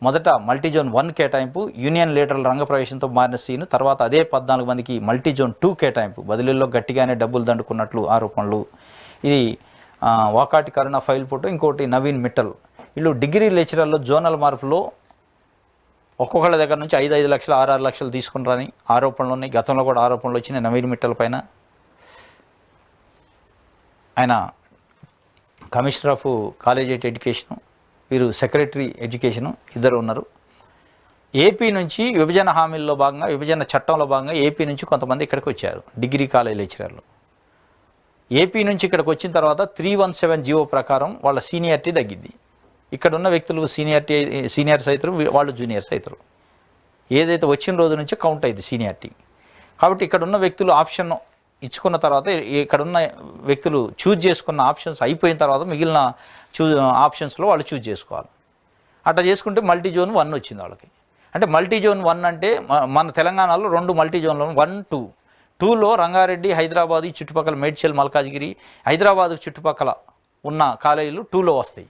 [SPEAKER 1] మొదట మల్టీజోన్ 1 కేటాయింపు, యూనియన్ లీడర్ల రంగప్రవేశంతో మారిన సీను. తర్వాత అదే 14 మందికి మల్టీజోన్ 2 కేటాయింపు. బదిలీల్లో గట్టిగానే డబ్బులు దండుకున్నట్లు ఆరోపణలు. ఇది వాకాటి కరుణ ఫైల్ ఫోటో. ఇంకోటి నవీన్ మిట్టల్. వీళ్ళు డిగ్రీ లెక్చరర్లో జోనల్ మార్పులో ఒక్కొక్కళ్ళ దగ్గర నుంచి 5 లక్షలు 6 లక్షలు తీసుకుంటారని ఆరోపణలు ఉన్నాయి. గతంలో కూడా ఆరోపణలు వచ్చినాయి నవీన్ మిట్టల్ పైన. ఆయన కమిషనర్ ఆఫ్ కాలేజియేట్ ఎడ్యుకేషను, వీరు సెక్రటరీ ఎడ్యుకేషను, ఇద్దరు ఉన్నారు. ఏపీ నుంచి విభజన హామీల్లో భాగంగా, విభజన చట్టంలో భాగంగా ఏపీ నుంచి కొంతమంది ఇక్కడికి వచ్చారు, డిగ్రీ కాలేజ్ లెక్చరర్లు. ఏపీ నుంచి ఇక్కడికి వచ్చిన తర్వాత 317 జీవో ప్రకారం వాళ్ళ సీనియారిటీ తగ్గిద్ది. ఇక్కడ ఉన్న వ్యక్తులు సీనియర్స్ అవుతారు, వాళ్ళు జూనియర్స్ అవుతారు. ఏదైతే వచ్చిన రోజు నుంచి కౌంట్ అయింది సీనియారిటీ. కాబట్టి ఇక్కడ ఉన్న వ్యక్తులు ఆప్షన్ ఇచ్చుకున్న తర్వాత, ఇక్కడున్న వ్యక్తులు చూజ్ చేసుకున్న ఆప్షన్స్ అయిపోయిన తర్వాత మిగిలిన ఆప్షన్స్లో వాళ్ళు చూజ్ చేసుకోవాలి. అట్లా చేసుకుంటే మల్టీ జోన్ 1 వచ్చింది వాళ్ళకి. అంటే మల్టీ జోన్ 1 అంటే మన తెలంగాణలో 2 మల్టీ జోన్లు 1, 2. 2లో రంగారెడ్డి, హైదరాబాద్, చుట్టుపక్కల మేడ్చల్, మల్కాజ్గిరి, హైదరాబాద్ చుట్టుపక్కల ఉన్న కాలేజీలు 2లో వస్తాయి.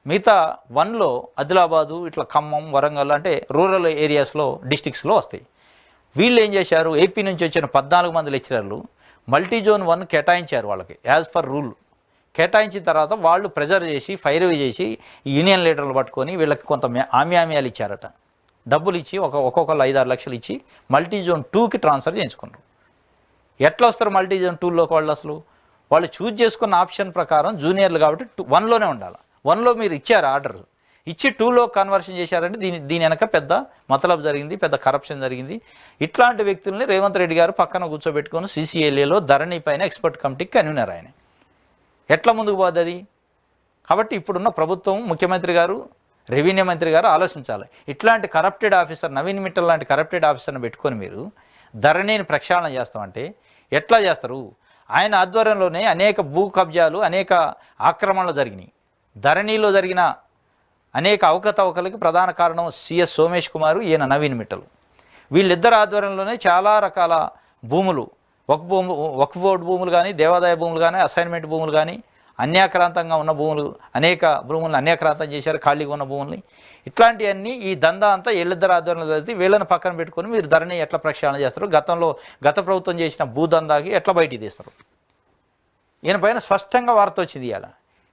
[SPEAKER 1] మిగతా 1లో ఆదిలాబాదు, ఇట్లా ఖమ్మం, వరంగల్ అంటే రూరల్ ఏరియాస్లో, డిస్టిక్స్లో వస్తాయి. వీళ్ళు ఏం చేశారు, ఏపీ నుంచి వచ్చిన 14 మంది లెక్చరర్లు మల్టీ జోన్ 1 కేటాయించారు వాళ్ళకి యాజ్ పర్ రూల్. కేటాయించిన తర్వాత వాళ్ళు ప్రెజర్ చేసి, ఫైర్ చేసి ఈ యూనియన్ లీడర్లు పట్టుకొని వీళ్ళకి కొంత ఆమ్యామ్యాలు ఇచ్చారట. డబ్బులు ఇచ్చి ఒక్కొక్కరు 5-6 లక్షలు ఇచ్చి మల్టీ జోన్ 2కి ట్రాన్స్ఫర్ చేయించుకున్నారు. ఎట్లా వస్తారు మల్టీ జోన్ 2లోకి వాళ్ళు? అసలు వాళ్ళు చూజ్ చేసుకున్న ఆప్షన్ ప్రకారం జూనియర్లు కాబట్టి 1లోనే ఉండాలి. 1లో మీరు ఇచ్చారు ఆర్డర్, ఇచ్చి 2లో కన్వర్షన్ చేశారంటే దీని వెనక పెద్ద మతలబ్ జరిగింది, పెద్ద కరప్షన్ జరిగింది. ఇట్లాంటి వ్యక్తుల్ని రేవంత్ రెడ్డి గారు పక్కన కూర్చోబెట్టుకొని CCLAలో ధరణి పైన ఎక్స్పర్ట్ కమిటీకి కన్వీనర్ ఆయన. ఎట్లా ముందుకు పోద్ది అది? కాబట్టి ఇప్పుడున్న ప్రభుత్వం, ముఖ్యమంత్రి గారు, రెవెన్యూ మంత్రి గారు ఆలోచించాలి. ఇట్లాంటి కరప్టెడ్ ఆఫీసర్, నవీన్ మిట్టల్ లాంటి కరప్టెడ్ ఆఫీసర్ని పెట్టుకొని మీరు ధరణిని ప్రక్షాళన చేస్తామంటే ఎట్లా చేస్తారు? ఆయన ఆధ్వర్యంలోనే అనేక భూ కబ్జాలు, అనేక ఆక్రమణలు జరిగినాయి. ధరణిలో జరిగిన అనేక అవకతవకలకి ప్రధాన కారణం CS సోమేష్ కుమారు, ఈయన నవీన్ మిట్టల్. వీళ్ళిద్దరు ఆధ్వర్యంలోనే చాలా రకాల భూములు, వక్ఫ్ బోర్డు భూములు కానీ, దేవాదాయ భూములు కానీ, అసైన్మెంట్ భూములు కానీ, అన్యాక్రాంతంగా ఉన్న భూములు, అనేక భూములను అన్యాక్రాంతం చేశారు, ఖాళీగా ఉన్న భూముల్ని. ఇట్లాంటివన్నీ ఈ దందా అంతా వీళ్ళిద్దరు ఆధ్వర్యంలో జరిగితే వీళ్ళని పక్కన పెట్టుకొని మీరు ధరణి ఎట్లా ప్రక్షాళన చేస్తారు? గత ప్రభుత్వం చేసిన భూదందాకి ఎట్లా బయటికి తీస్తారు? ఈయన పైన స్పష్టంగా వార్త వచ్చింది ఇవాళ.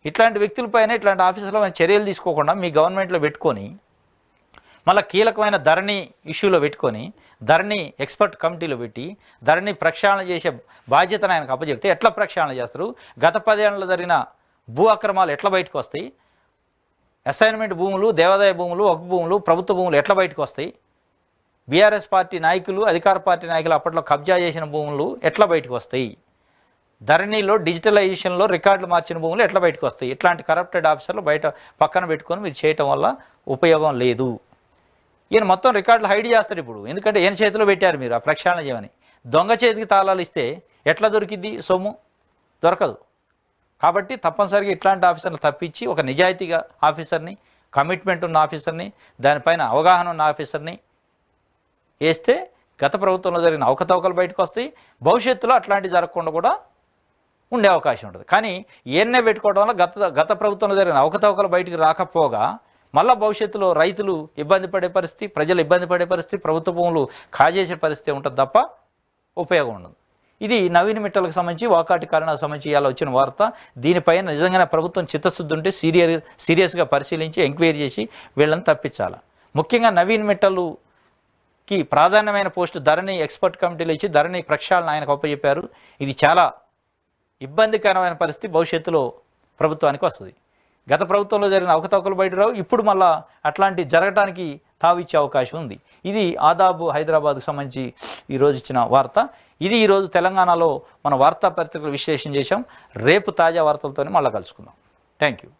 [SPEAKER 1] ఇట్లాంటి వ్యక్తులపైన, ఇట్లాంటి ఆఫీసుల చర్యలు తీసుకోకుండా మీ గవర్నమెంట్లో పెట్టుకొని, మళ్ళీ కీలకమైన ధరణి ఇష్యూలో పెట్టుకొని, ధరణి ఎక్స్పర్ట్ కమిటీలో పెట్టి ధరణి ప్రక్షాళన చేసే బాధ్యతను ఆయనకు అప్పచెప్తే ఎట్లా ప్రక్షాళన చేస్తారు? గత 10 ఏళ్లలో జరిగిన భూ అక్రమాలు ఎట్లా బయటకు వస్తాయి? అసైన్మెంట్ భూములు, దేవాదాయ భూములు, వక్ఫ్ భూములు, ప్రభుత్వ భూములు ఎట్లా బయటకు వస్తాయి? బీఆర్ఎస్ పార్టీ నాయకులు, అధికార పార్టీ నాయకులు అప్పట్లో కబ్జా చేసిన భూములు ఎట్లా బయటకు వస్తాయి? ధరణిలో డిజిటలైజేషన్లో రికార్డులు మార్చిన భూములు ఎట్లా బయటకు వస్తాయి? ఇట్లాంటి కరప్టెడ్ ఆఫీసర్లు బయట పక్కన పెట్టుకొని మీరు చేయటం వల్ల ఉపయోగం లేదు. ఈయన మొత్తం రికార్డులు హైడ్ చేస్తారు ఇప్పుడు. ఎందుకంటే ఈయన చేతిలో పెట్టారు మీరు ఆ ప్రక్షాళన చేయమని. దొంగ చేతికి తాళాలు ఇస్తే ఎట్లా దొరికిద్ది సొమ్ము? దొరకదు. కాబట్టి తప్పనిసరిగా ఇట్లాంటి ఆఫీసర్లు తప్పించి ఒక నిజాయితీగా ఆఫీసర్ని, కమిట్మెంట్ ఉన్న ఆఫీసర్ని, దానిపైన అవగాహన ఉన్న ఆఫీసర్ని వేస్తే గత ప్రభుత్వంలో జరిగిన అవకతవకలు బయటకు వస్తాయి. భవిష్యత్తులో అట్లాంటివి జరగకుండా కూడా ఉండే అవకాశం ఉంటుంది. కానీ ఏన్నే పెట్టుకోవడం వల్ల గత ప్రభుత్వంలో జరిగిన అవకతవకలు బయటికి రాకపోగా మళ్ళీ భవిష్యత్తులో రైతులు ఇబ్బంది పడే పరిస్థితి, ప్రజలు ఇబ్బంది పడే పరిస్థితి, ప్రభుత్వ భూములు కాజేసే పరిస్థితి ఉంటుంది తప్ప ఉపయోగం ఉండదు. ఇది నవీన్ మిట్టల్కి సంబంధించి, వాకాటి కారణాలకు సంబంధించి ఇలా వచ్చిన వార్త. దీనిపైన నిజంగానే ప్రభుత్వం చిత్తశుద్ధి ఉంటే సీరియస్గా పరిశీలించి ఎంక్వైరీ చేసి వీళ్ళని తప్పించాలి. ముఖ్యంగా నవీన్ మిట్టల్కి ప్రాధాన్యమైన పోస్టు ధరణి ఎక్స్పర్ట్ కమిటీలో ఇచ్చి ధరణి ప్రక్షాళన ఆయనకు అప్పచెప్పారు. ఇది చాలా ఇబ్బందికరమైన పరిస్థితి భవిష్యత్తులో ప్రభుత్వానికి వస్తుంది. గత ప్రభుత్వంలో జరిగిన అవకతవకలు బయట రావు, ఇప్పుడు మళ్ళా అట్లాంటి జరగడానికి తావిచ్చే అవకాశం ఉంది. ఇది ఆదాబ్ హైదరాబాద్కు సంబంధించి ఈరోజు ఇచ్చిన వార్త. ఇది ఈరోజు తెలంగాణలో మన వార్తాపత్రికలు విశ్లేషణ చేశాం. రేపు తాజా వార్తలతోనే మళ్ళీ కలుసుకుందాం. Thank you.